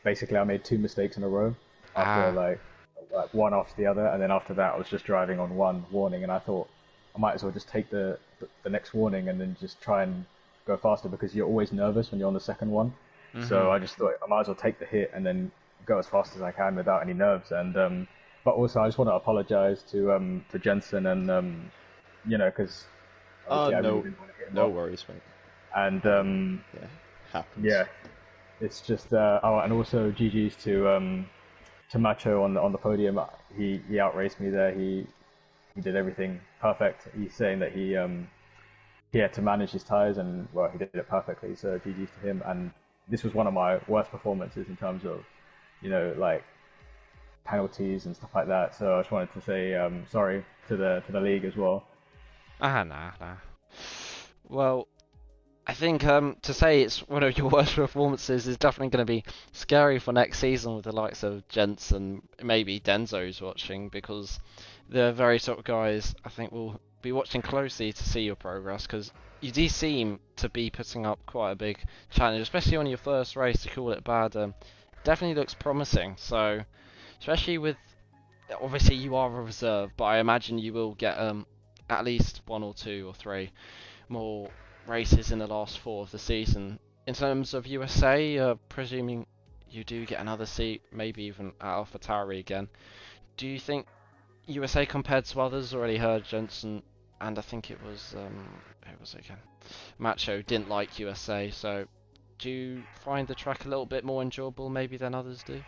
basically I made 2 mistakes in a row after like one after the other, and then after that I was just driving on one warning, and I thought I might as well just take the next warning and then just try and go faster, because you're always nervous when you're on the second one. So I just thought I might as well take the hit and then go as fast as I can without any nerves. And but also I just want to apologize to Jensen, and you know, because obviously I really didn't want to hit him
No
off.
worries, mate.
And
Yeah, happens.
yeah, it's just oh, and also GG's to Macho on the podium. He outraced me there. He did everything perfect. He's saying that he had to manage his tires, and well, he did it perfectly. So GG's to him. And this was one of my worst performances in terms of, you know, like penalties and stuff like that. So I just wanted to say sorry to the league as well.
Nah. Well, I think to say it's one of your worst performances is definitely going to be scary for next season with the likes of Gents and maybe Denzo's watching, because the very sort of guys I think will be watching closely to see your progress, because you do seem to be putting up quite a big challenge, especially on your first race. To call it bad, definitely looks promising. So especially with, obviously you are a reserve, but I imagine you will get at least 1 or 2 or 3 more races in the last 4 of the season. In terms of USA, presuming you do get another seat, maybe even at AlphaTauri again, do you think USA compared to others? Already heard Jensen, and I think it was who was it again? Macho didn't like USA, so do you find the track a little bit more enjoyable maybe than others do?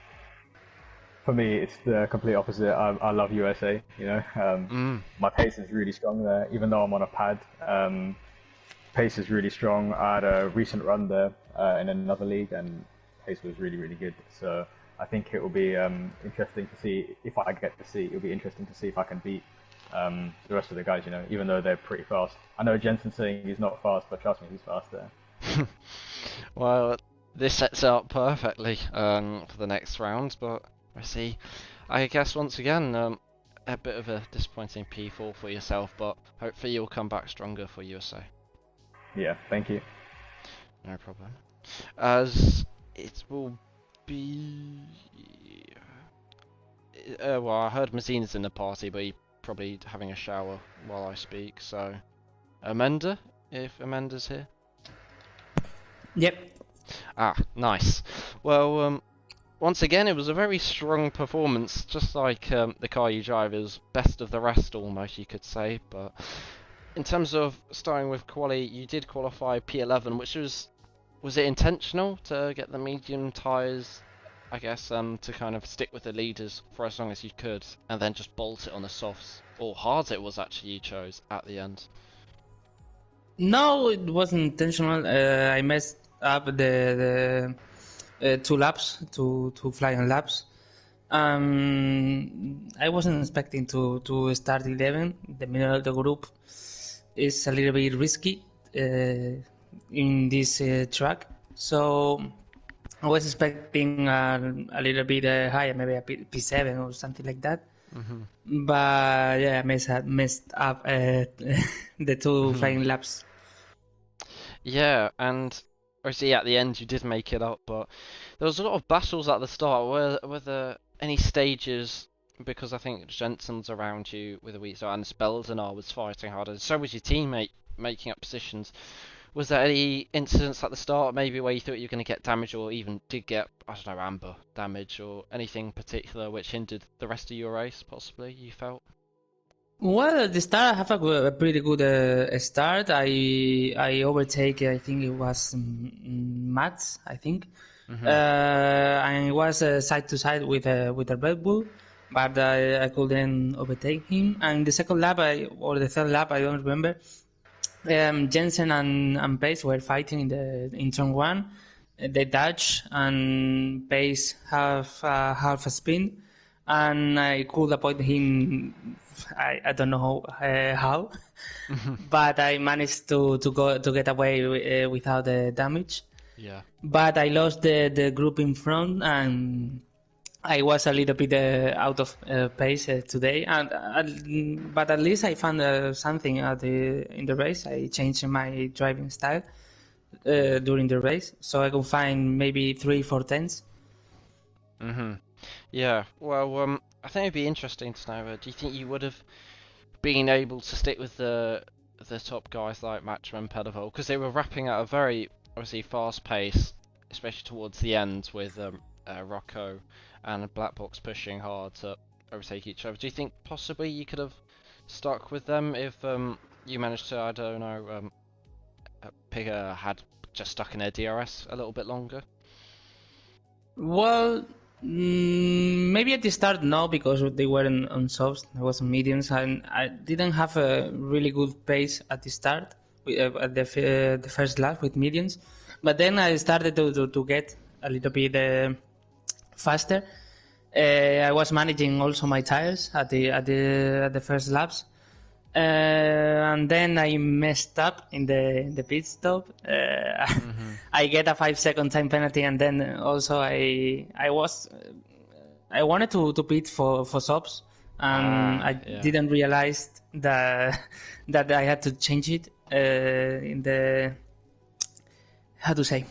For me, it's the complete opposite. I love USA. You know, my pace is really strong there, even though I'm on a pad. Pace is really strong. I had a recent run there in another league, and pace was really, really good. So I think it will be interesting to see if I get the seat. It'll be interesting to see if I can beat the rest of the guys. You know, even though they're pretty fast. I know Jensen's saying he's not fast, but trust me, he's fast there.
Well, this sets it up perfectly for the next round, but we'll see. I guess once again, a bit of a disappointing P4 for yourself, but hopefully you'll come back stronger for USA.
Yeah, thank you.
No problem. As it will be... well, I heard Mazina's in the party, but he's probably having a shower while I speak, so... Amanda, if Amanda's here?
Yep.
Ah, nice. Well, once again, it was a very strong performance, just like the car you drive is best of the rest almost, you could say, but... In terms of starting with quali, you did qualify P11, which was it intentional to get the medium tyres, I guess, to kind of stick with the leaders for as long as you could, and then just bolt it on the softs, or hards it was actually you chose at the end?
No, it wasn't intentional. I messed up the 2 laps, two flying laps. I wasn't expecting to start 11. The middle of the group is a little bit risky in this track, so I was expecting a little bit higher, maybe a P7 or something like that. But yeah, I messed up the 2 flying laps.
Yeah, and obviously at the end you did make it up, but there was a lot of battles at the start. Were there any stages, because I think Jensen's around you with a week, so and Speldenar was fighting harder, so was your teammate making up positions. Was there any incidents at the start, maybe where you thought you were going to get damage, or even did get, I don't know, amber damage, or anything particular which hindered the rest of your race, possibly, you felt?
Well, at the start, I have a pretty good start. I overtake, I think it was Mats, I think. And it was side to side with a Red Bull, but I couldn't overtake him. And the second lap, or the third lap, I don't remember. Jensen and Pace were fighting in turn 1. They touched, and Pace half a spin, and I could avoid him. I don't know how, but I managed to get away without damage.
Yeah.
But I lost the group in front, and I was a little bit out of pace today. But at least I found something in the race. I changed my driving style during the race, so I could find maybe 3-4 tenths.
Yeah. Well, I think it'd be interesting to know. Do you think you would have been able to stick with the top guys like Matcham and Pedivol, because they were wrapping at a very obviously fast pace, especially towards the end with Rocco and Black Box pushing hard to overtake each other? Do you think possibly you could have stuck with them if you managed to, I don't know, Pigger had just stuck in their DRS a little bit longer?
Well, maybe at the start no, because they weren't on softs. I was on mediums, and I didn't have a really good pace at the start at the first lap with mediums. But then I started to get a little bit faster. I was managing also my tires at the first laps, And then I messed up in the pit stop. I get a 5-second time penalty, and then also I wanted to pit for softs, and I didn't realize that I had to change it in the, how to say.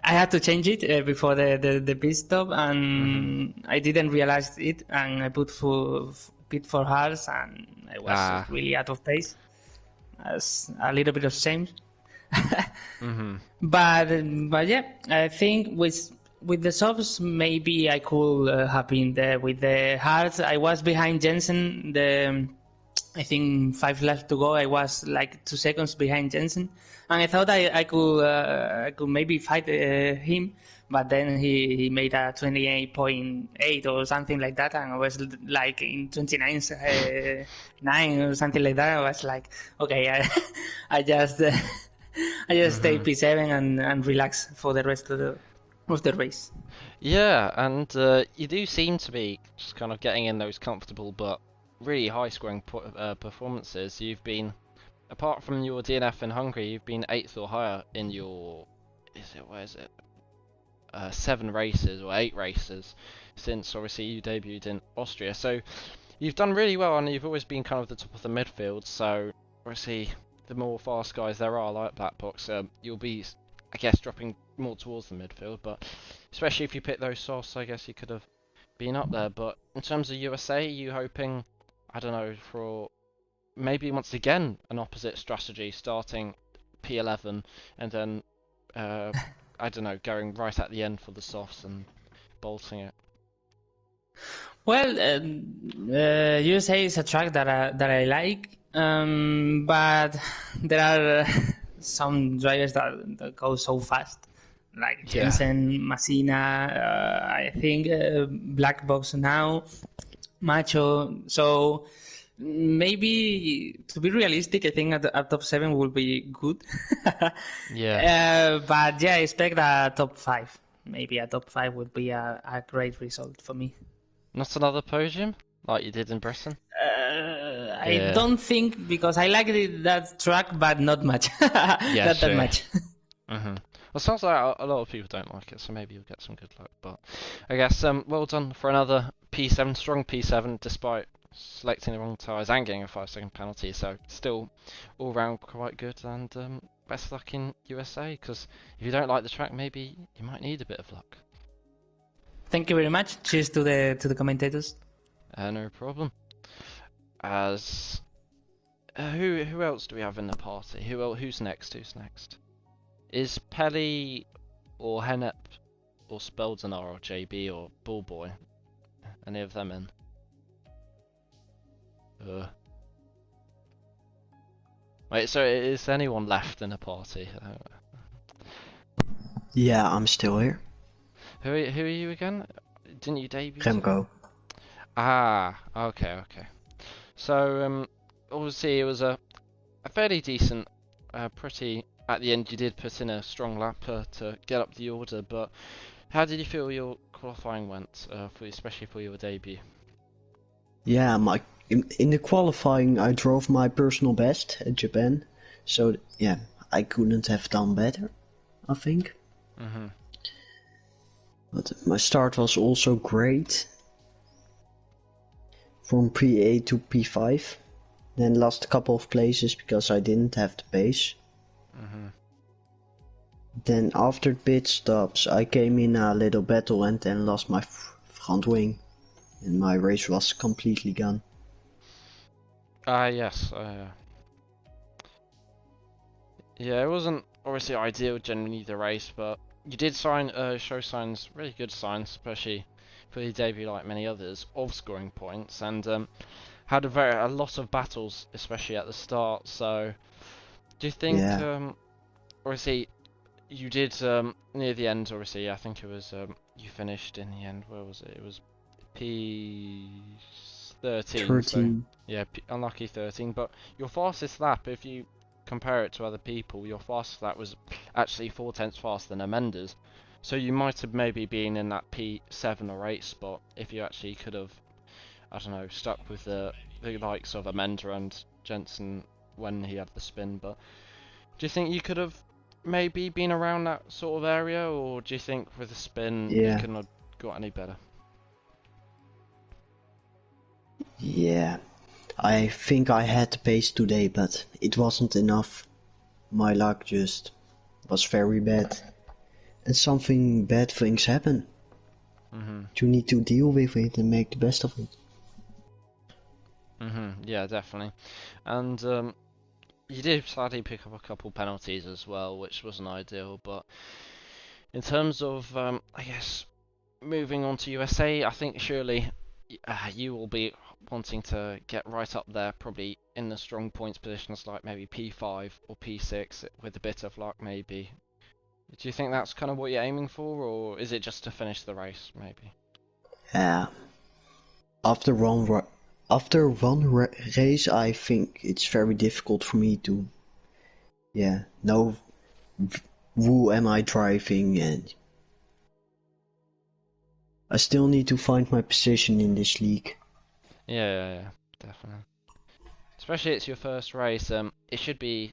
I had to change it before the pit stop, and I didn't realize it, and I put pit for hards, and I was really out of pace. As a little bit of shame. But yeah, I think with the softs maybe I could have been there. With the hards, I was behind Jensen. I think 5 laps to go. I was like 2 seconds behind Jensen, and I thought I could maybe fight him, but then he made a 28.8 or something like that, and I was like in 29.9 or something like that. I was like, okay, I just stay P7 and relax for the rest of the race.
Yeah, and you do seem to be just kind of getting in those comfortable but really high scoring performances. You've been, apart from your DNF in Hungary, you've been 8th or higher in your 7 races or 8 races since obviously you debuted in Austria. So you've done really well, and you've always been kind of the top of the midfield. So obviously the more fast guys there are like Black Box, you'll be, I guess, dropping more towards the midfield. But especially if you pick those softs, I guess you could have been up there. But in terms of USA, you hoping, I don't know, for maybe once again an opposite strategy, starting P11 and then I don't know, going right at the end for the softs and bolting it.
Well, USA is a track that I like, but there are some drivers that go so fast, like Jensen, Messina, I think Black Box now, Macho. So maybe, to be realistic, I think a top 7 will be good. But yeah, I expect a top 5. Maybe a top 5 would be a great result for me.
Not another podium like you did in Britain?
I don't think, because I like that track, but not much. Not that much.
Well, it sounds like a lot of people don't like it, so maybe you'll get some good luck. But I guess well done for another P7, strong P7, despite selecting the wrong tyres and getting a 5-second penalty. So still all round quite good, and best luck in USA, because if you don't like the track, maybe you might need a bit of luck.
Thank you very much. Cheers to the commentators.
No problem. As who else do we have in the party? Who's next? Is Pelly or Hennep or Speldenar or JB or Bullboy? Any of them in? Wait, so is anyone left in the party?
Yeah, I'm still here.
Who are you again? Didn't you debut?
Remco.
Okay. So obviously it was a fairly decent, pretty. At the end, you did put in a strong lap to get up the order. But how did you feel your qualifying went, especially for your debut?
Yeah, in the qualifying, I drove my personal best at Japan. So yeah, I couldn't have done better, I think. But my start was also great. From P8 to P5. Then lost a couple of places because I didn't have the pace. Then after pit stops, I came in a little battle and then lost my front wing. And my race was completely gone.
Yes. Yeah, it wasn't obviously ideal generally the race, but you did show signs, really good signs, especially for your debut, like many others, of scoring points, and had a lot of battles, especially at the start. So, do you think, obviously, you did near the end? Obviously, I think it was you finished in the end. Where was it? It was P13.
13.
So, yeah, unlucky 13. But your fastest lap, if you compare it to other people, your fastest lap was actually 4 tenths faster than Amanda's. So you might have maybe been in that P7 or 8 spot if you actually could have I don't know, stuck with the likes of Amanda and Jensen when he had the spin. But do you think you could have maybe been around that sort of area, or do you think with the spin you
Yeah.
couldn't have got any better?
Yeah, I think I had the pace today, but it wasn't enough. My luck just was very bad. And something bad things happen. You need to deal with it and make the best of it.
Yeah, definitely. And you did sadly pick up a couple penalties as well, which wasn't ideal. But in terms of, I guess, moving on to USA, I think surely you will be wanting to get right up there, probably in the strong points positions like maybe P5 or P6 with a bit of luck maybe. Do you think that's kind of what you're aiming for, or is it just to finish the race maybe?
Yeah. After one race, I think it's very difficult for me to, know who am I driving, and I still need to find my position in this league.
Yeah, definitely. Especially it's your first race. It should be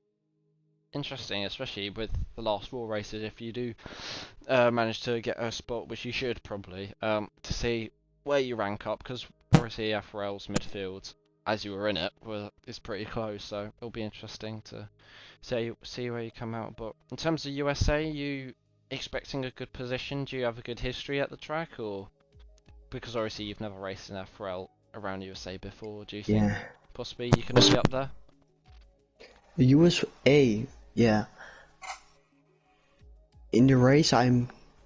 interesting, especially with the last 4 races, if you do manage to get a spot, which you should probably, to see where you rank up, because obviously FRL's midfield, as you were in it, is pretty close, so it'll be interesting to see where you come out. But in terms of USA, you expecting a good position? Do you have a good history at the track, or because obviously you've never raced in FRL around USA before, do you think possibly you can be up there?
The USA, yeah. In the race,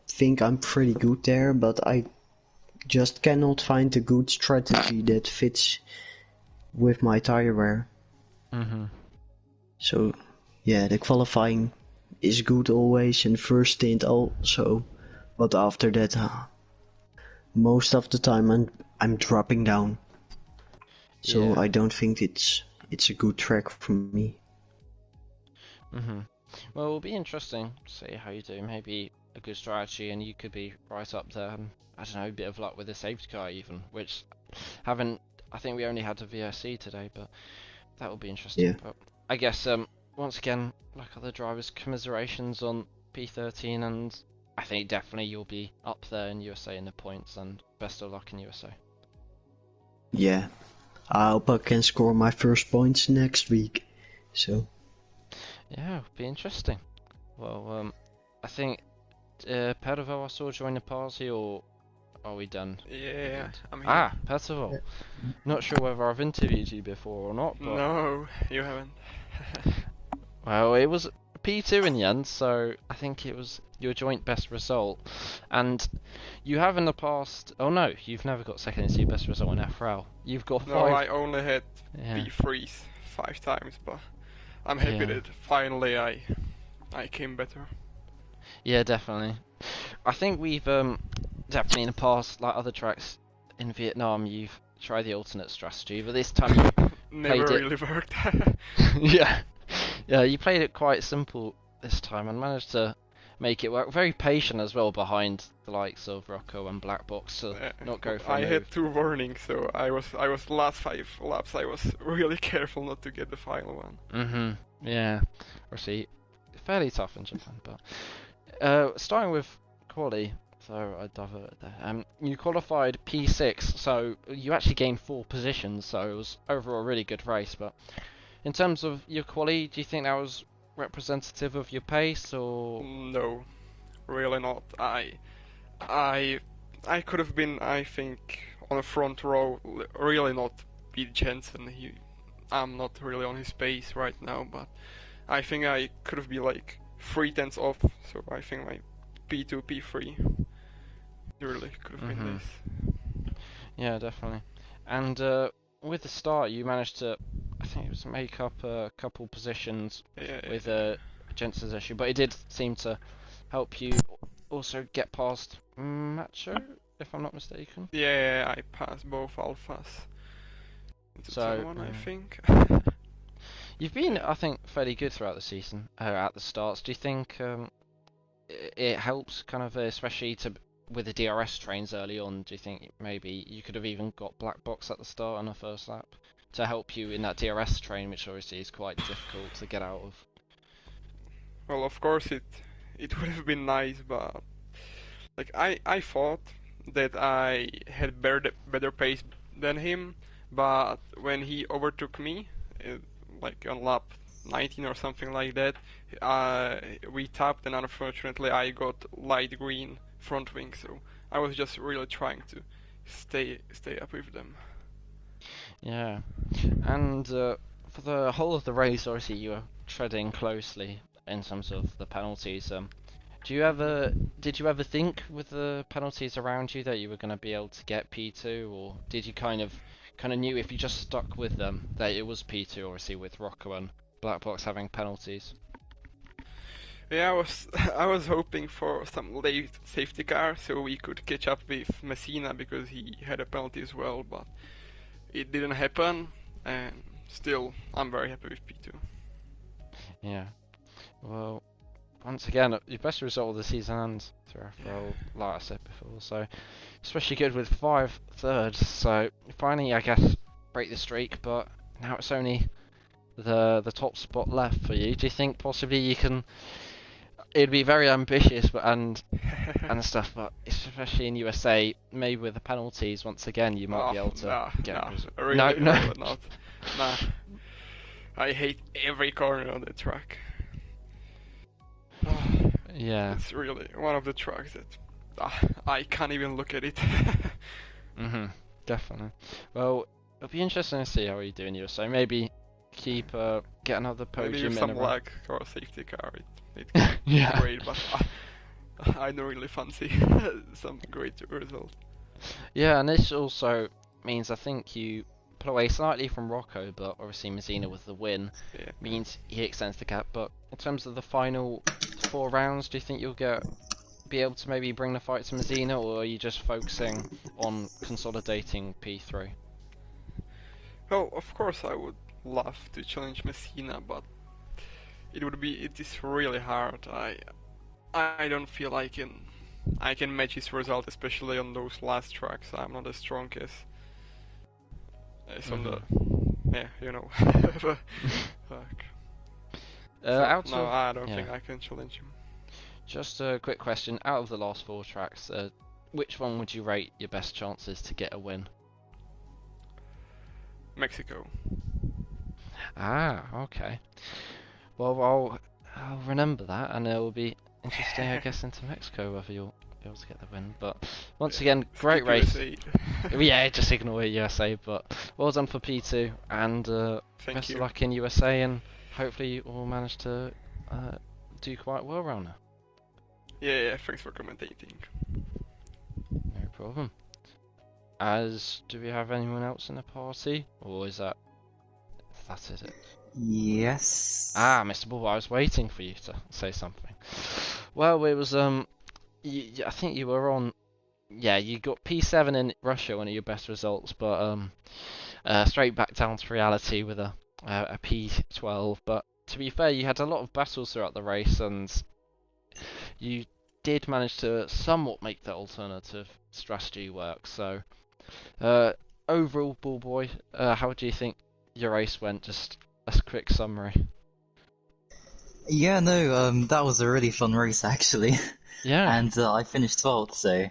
think I'm pretty good there, but I just cannot find a good strategy that fits with my tire wear. So, yeah, the qualifying is good always, and first stint also, but after that, most of the time I'm dropping down. So I don't think it's a good track for me.
Well, it'll be interesting to see how you do. Maybe a good strategy, and you could be right up there. And, I don't know, a bit of luck with the safety car even, which I think we only had a VRC today, but that will be interesting.
Yeah.
But I guess once again, like other drivers, commiserations on P13, and I think definitely you'll be up there in USA in the points, and best of luck in USA.
Yeah, I hope I can score my first points next week. So.
Yeah, it'll be interesting. Well, I think Percival I saw join the party, or are we done?
Yeah, I'm here.
Percival. Not sure whether I've interviewed you before or not, but...
No, you haven't.
Well, it was P2 in the end, so I think it was your joint best result. And you have in the past... Oh no, you've never got second into your best result in FRL. You've got 5...
No, I only had P3s 5 times, but I'm happy that finally I came better.
Yeah, definitely. I think we've definitely in the past, like other tracks in Vietnam, you've tried the alternate strategy, but this time you
never really worked.
Yeah, you played it quite simple this time and managed to make it work. Very patient as well behind the likes of Rocco and Black Box to not go for a move.
Had 2 warnings, so I was last 5 laps. I was really careful not to get the final one.
Yeah. Obviously, fairly tough in Japan, but starting with quali, so I diverted there. You qualified P6, so you actually gained 4 positions, so it was overall a really good race. But in terms of your quali, do you think that was representative of your pace, or?
No, really not. I could have been, I think, on the front row, really not beat Jensen. I'm not really on his pace right now, but I think I could have been like 3/10 off, so I think my P2, P3 really could have been this.
Yeah, definitely. And with the start, you managed to, I think it was make up a couple positions with Jensen's issue, but it did seem to help you also get past Macho, if I'm not mistaken.
Yeah, I passed both alphas. So one, I think.
You've been, I think, fairly good throughout the season at the starts. Do you think it helps, kind of, especially to with the DRS trains early on, do you think maybe you could have even got black box at the start on the first lap to help you in that DRS train, which obviously is quite difficult to get out of?
Well, of course it would have been nice, but like I thought that I had better pace than him, but when he overtook me, like on lap 19 or something like that, we tapped, and unfortunately I got light green front wing, so I was just really trying to stay up with them.
Yeah, and for the whole of the race, obviously you were treading closely in terms of the penalties. Did you ever think with the penalties around you that you were going to be able to get P2, or did you kind of knew if you just stuck with them that it was P2, obviously with Rocco and Black Box having penalties?
Yeah, I was hoping for some late safety car so we could catch up with Messina because he had a penalty as well, but it didn't happen, and still I'm very happy with P2.
Yeah, well, once again, your best result of the season and through FRL, like I said before, so especially good with 5 thirds, so finally I guess break the streak, but now it's only the top spot left for you. Do you think possibly you can? It'd be very ambitious, but and stuff, but especially in USA, maybe with the penalties, once again you might be able to get a result.
Really not. Nah. I hate every corner on the track.
Yeah.
It's really one of the tracks that I can't even look at it.
Definitely. Well, it'll be interesting to see how you do in USA. Maybe keep get another podium.
Maybe some luck or a safety car. It could be great, but I don't really fancy some great result.
Yeah, and this also means I think you pull away slightly from Rocco, but obviously Messina with the win means he extends the gap. But in terms of the final 4 rounds, do you think you'll be able to maybe bring the fight to Messina, or are you just focusing on consolidating P3?
Well, of course I would love to challenge Messina, but it is really hard. I don't feel I can match his result, especially on those last tracks. I'm not as strong as on the you know. Fuck. I don't think I can challenge him.
Just a quick question: out of the last 4 tracks, which one would you rate your best chances to get a win?
Mexico.
Okay. Well, I'll remember that, and it will be interesting, I guess, into Mexico whether you'll be able to get the win. But once again, great race. Yeah, just ignore USA. But well done for P2, and best of luck in USA, and hopefully you will manage to do quite well around there.
Yeah, thanks for commentating.
No problem. Do we have anyone else in the party, or is that it?
Yes.
Mr. Bull, I was waiting for you to say something. Well, it was I think you were on. Yeah, you got P7 in Russia, one of your best results, but straight back down to reality with a P12. But to be fair, you had a lot of battles throughout the race, and you did manage to somewhat make the alternative strategy work. So, overall, Bull Boy, how do you think your race went? Just a quick summary.
Yeah, no, that was a really fun race actually.
Yeah.
And I finished 12th, so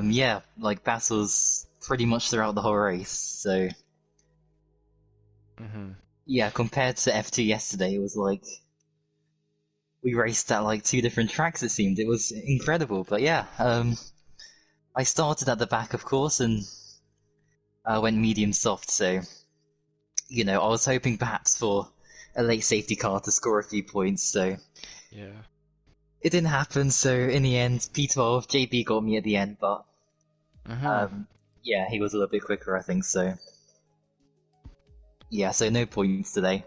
yeah, like battles pretty much throughout the whole race. So yeah, compared to F2 yesterday, it was like we raced at like 2 different tracks. It seemed it was incredible. But yeah, I started at the back, of course, and went medium soft. So you know, I was hoping perhaps for a late safety car to score a few points. So
yeah.
It didn't happen, so in the end, P12, JB got me at the end, but yeah, he was a little bit quicker, I think, so yeah, so no points today.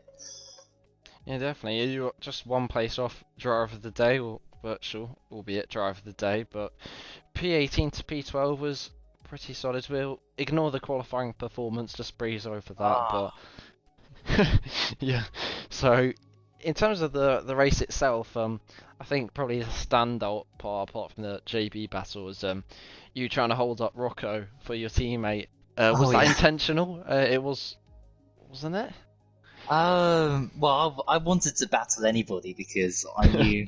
Yeah, definitely. You were just 1 place off driver of the day, or virtual, albeit driver of the day, but P18 to P12 was pretty solid. We'll ignore the qualifying performance, just breeze over that, but yeah, so in terms of the race itself, I think probably the standout part, apart from the JB battle, was you trying to hold up Rocco for your teammate. Was that
yeah.
intentional? It was, wasn't it?
Well, I wanted to battle anybody because I knew,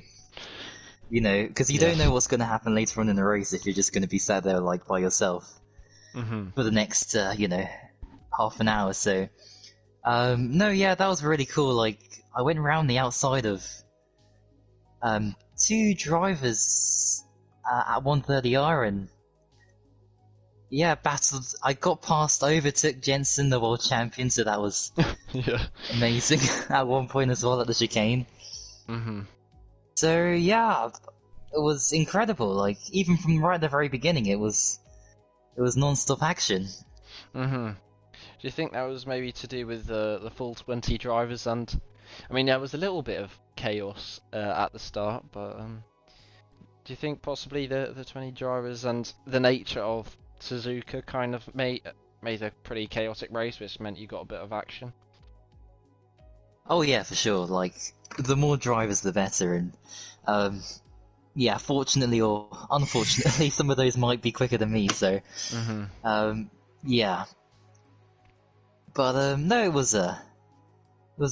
you know, because you don't know what's going to happen later on in the race if you're just going to be sat there like by yourself for the next, you know, half an hour. So, no, yeah, that was really cool. Like, I went around the outside of two drivers at 130R and yeah, battled. I got past, overtook Jensen, the world champion, so that was amazing at one point as well at the chicane. So yeah, it was incredible. Like even from right at the very beginning, it was non-stop action.
Do you think that was maybe to do with the full 20 drivers? And I mean, there was a little bit of chaos at the start, but do you think possibly the 20 drivers and the nature of Suzuka kind of made a pretty chaotic race, which meant you got a bit of action?
Oh yeah, for sure. Like the more drivers, the better. And yeah, fortunately or unfortunately, some of those might be quicker than me. So yeah. But no, it was a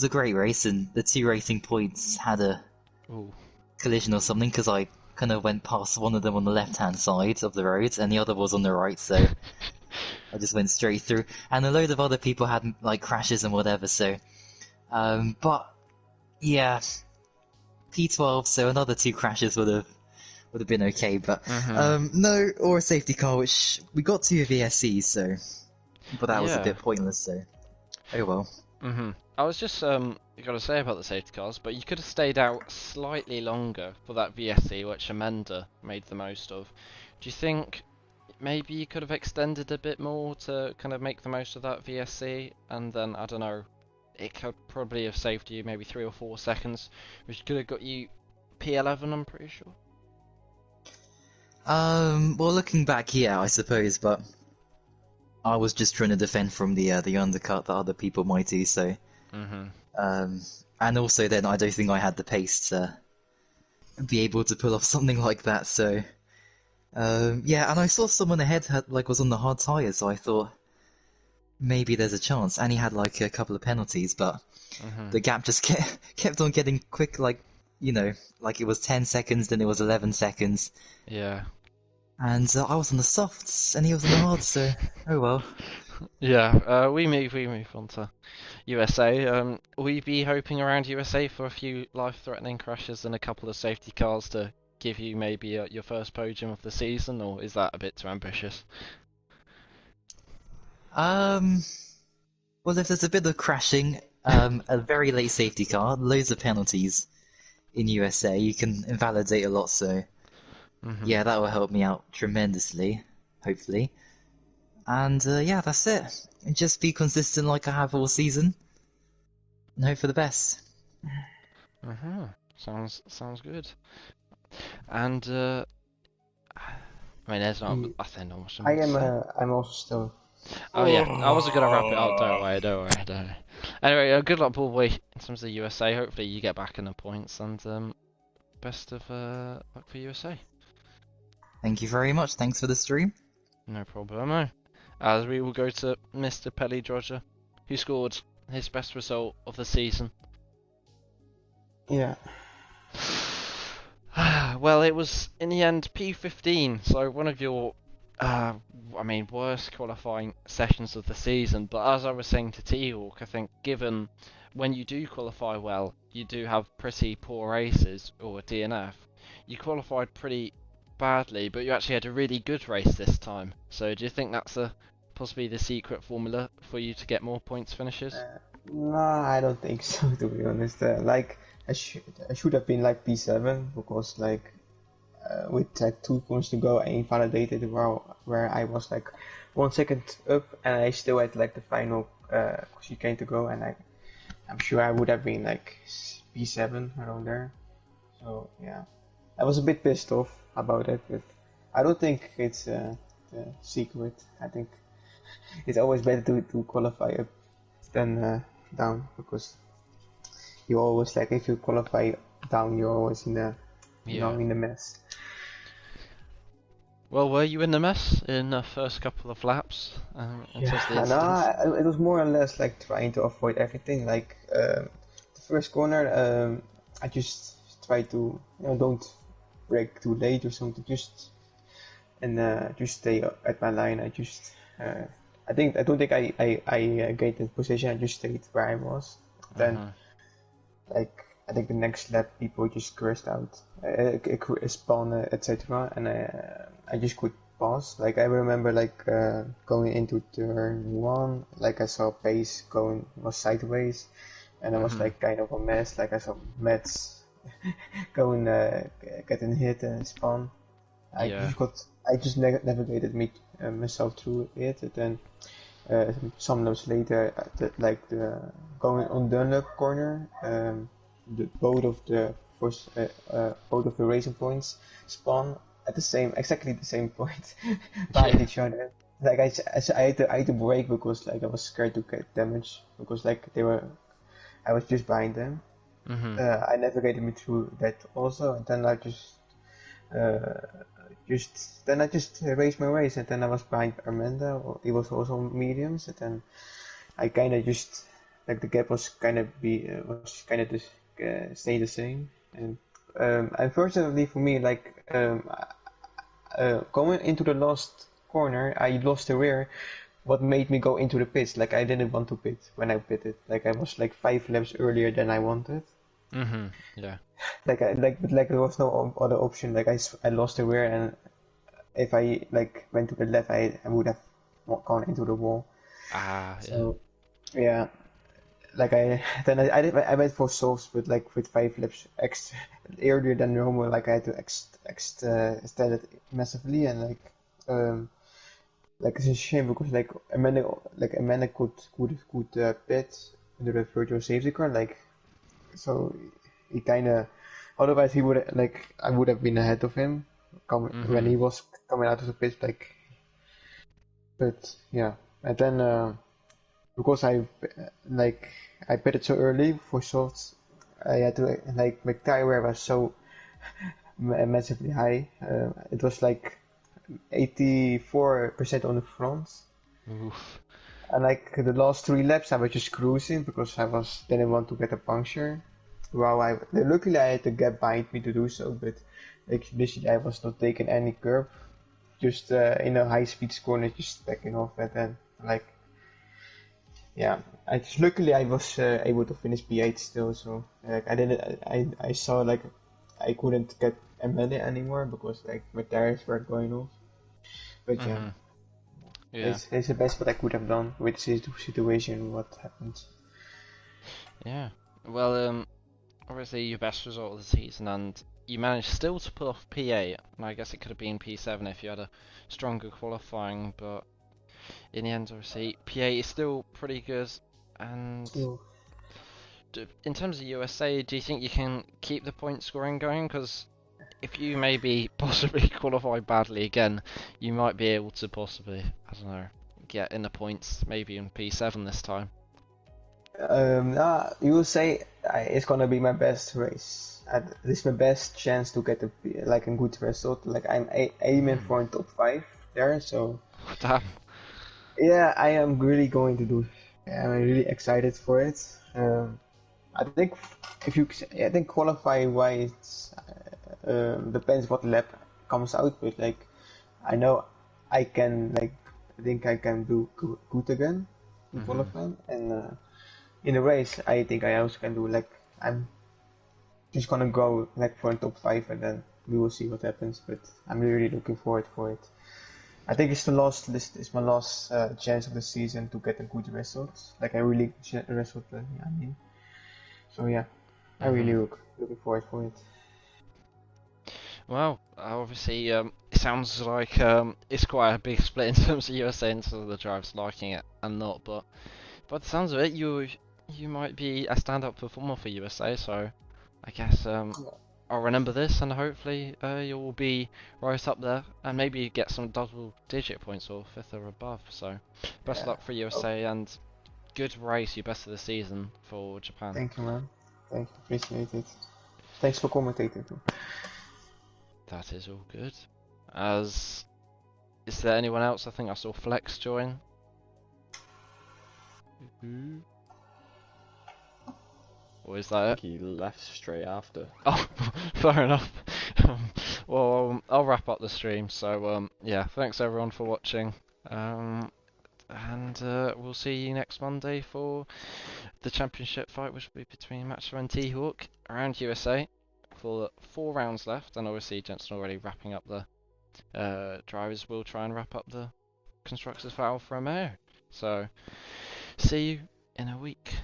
great race, and the two racing points had a collision or something because I kind of went past one of them on the left-hand side of the road, and the other was on the right, so I just went straight through. And a load of other people had like crashes and whatever. So, but yeah, P12. So another two crashes would have been okay, but no, or a safety car, which we got two VSCs, so but that was a bit pointless. So, oh well.
I was just gotta say about the safety cars, but you could have stayed out slightly longer for that VSC, which Amanda made the most of. Do you think maybe you could have extended a bit more to kind of make the most of that VSC, and then I don't know, it could probably have saved you maybe 3 or 4 seconds, which could have got you P11, I'm pretty sure.
Well, looking back, yeah, I suppose, but I was just trying to defend from the undercut that other people might do, so. And also then I don't think I had the pace to be able to pull off something like that, so. Yeah, and I saw someone ahead was on the hard tyres, so I thought maybe there's a chance. And he had like a couple of penalties, but the gap just kept on getting quick, like, you know, like it was 10 seconds, then it was 11 seconds.
Yeah.
And I was on the softs, and he was on the hards, so oh well.
Yeah, we move on to USA. Will you be hoping around USA for a few life-threatening crashes and a couple of safety cars to give you maybe your first podium of the season, or is that a bit too ambitious?
Well, if there's a bit of crashing, a very late safety car, loads of penalties in USA, you can invalidate a lot, so yeah, that will help me out tremendously, hopefully. And yeah, that's it. And just be consistent like I have all season, and hope for the best.
Sounds good. And I mean, there's not. I think not much.
I'm also still.
Oh yeah, I wasn't gonna wrap it up. Don't worry. Anyway, good luck, Ball Boy, in terms of USA. Hopefully you get back in the points, and best of luck for USA.
Thank you very much. Thanks for the stream.
No problemo. As we will go to Mr. Pelly Drodger, who scored his best result of the season.
Yeah.
Well, it was in the end P15, so one of your, worst qualifying sessions of the season. But as I was saying to T-Hawk, I think given when you do qualify well, you do have pretty poor races, or DNF. You qualified pretty badly, but you actually had a really good race this time. So do you think that's possibly the secret formula for you to get more points finishes?
No, I don't think so, to be honest. I should have been like P7 because with like 2 corners to go, I invalidated where I was like 1 second up, and I still had like the final chicane to go, and I'm sure I would have been like P7 around there. So yeah, I was a bit pissed off about it, but I don't think it's the secret. I think it's always better to qualify up than down, because
you always like if you qualify down, you're always in a in a mess.
Well, were you in the mess in the first couple of laps?
It was more or less like trying to avoid everything. Like the first corner, I just try to don't brake too late or something. Just stay at my line. I don't think I gained the position. I just stayed where I was. Then like I think the next lap people just crashed out, spawn, etc. And I just could pass. Like I remember like going into turn 1, like I saw pace was sideways, and I was like kind of a mess. Like I saw Mets going getting hit and spawn. I just navigated myself through it, and then some laps later, going on Dunlop corner, both of the racing points spawn at exactly the same point behind each other. Like I had to brake because like I was scared to get damage because like I was just behind them. I navigated me through that also, and then I just raced my race, and then I was behind Armanda. He was also mediums, and then I kind of just like the gap was kind of stay the same. And unfortunately for me, like going into the last corner, I lost the rear. What made me go into the pits? Like I didn't want to pit when I pitted. Like I was like 5 laps earlier than I wanted.
Yeah.
But there was no other option. Like I lost the rear, and if I like went to the left, I would have gone into the wall. Yeah. Like I went for softs, but like with 5 laps extra earlier than normal. Like I had to extend it massively, and like it's a shame because like Amanda could pit under the virtual safety car. Like so he kind of, otherwise he would I would have been ahead of him when he was coming out of the pit. Like, but yeah, and then because I pitted so early for softs, I had to like my tire wear was so massively high. It was like 84% on the front.
Oof.
And like the last 3 laps, I was just cruising because didn't want to get a puncture. Well, luckily I had the gap behind me to do so, but like initially I was not taking any curb, just in a high speed corner, just stacking off, and then like. Yeah, luckily I was able to finish P8 still, so I saw like I couldn't get Amanda anymore because like my tires were going off. But yeah, it's the best what I could have done with the situation. What happened?
Yeah, well, obviously your best result of the season, and you managed still to pull off P8, and I guess it could have been P7 if you had a stronger qualifying, but in the end, obviously, P8 is still pretty good. And in terms of USA, do you think you can keep the point scoring going? Because if you maybe possibly qualify badly again, you might be able to possibly, I don't know, get in the points, maybe in P7 this time.
USA it's gonna be my best race. This is my best chance to get a good result. Like I'm aiming for a top 5 there, so.
Damn.
Yeah, I am really going to do. I'm really excited for it. I think qualifying wise depends what lap comes out with. Like, I know I can I think I can do good again in qualifying, and in the race I think I also can do I'm just gonna go for a top 5, and then we will see what happens. But I'm really looking forward for it. I think it's my last chance of the season to get a good result, like a really good result. I mean, so yeah, I really looking forward for it.
Well, obviously, it sounds like it's quite a big split in terms of USA and some of the drivers liking it and not. But by the sounds of it, you might be a stand-up performer for USA. So I guess I'll remember this, and hopefully you'll be right up there, and maybe get some double-digit points or 5th or above. So, best luck for USA, and good race, your best of the season for Japan.
Thank you, man. Thank you, appreciate it. Thanks for commentating too.
That is all good. Is there anyone else? I think I saw Flex join. Or is that
I
it?
think he left straight after.
Oh, fair enough. Well, I'll wrap up the stream. So, yeah, thanks everyone for watching. And we'll see you next Monday for the championship fight, which will be between Matcher and T-Hawk around USA for 4 rounds left. And obviously, Jensen already wrapping up the drivers. Will try and wrap up the constructors for Alfa Romeo. So, see you in a week.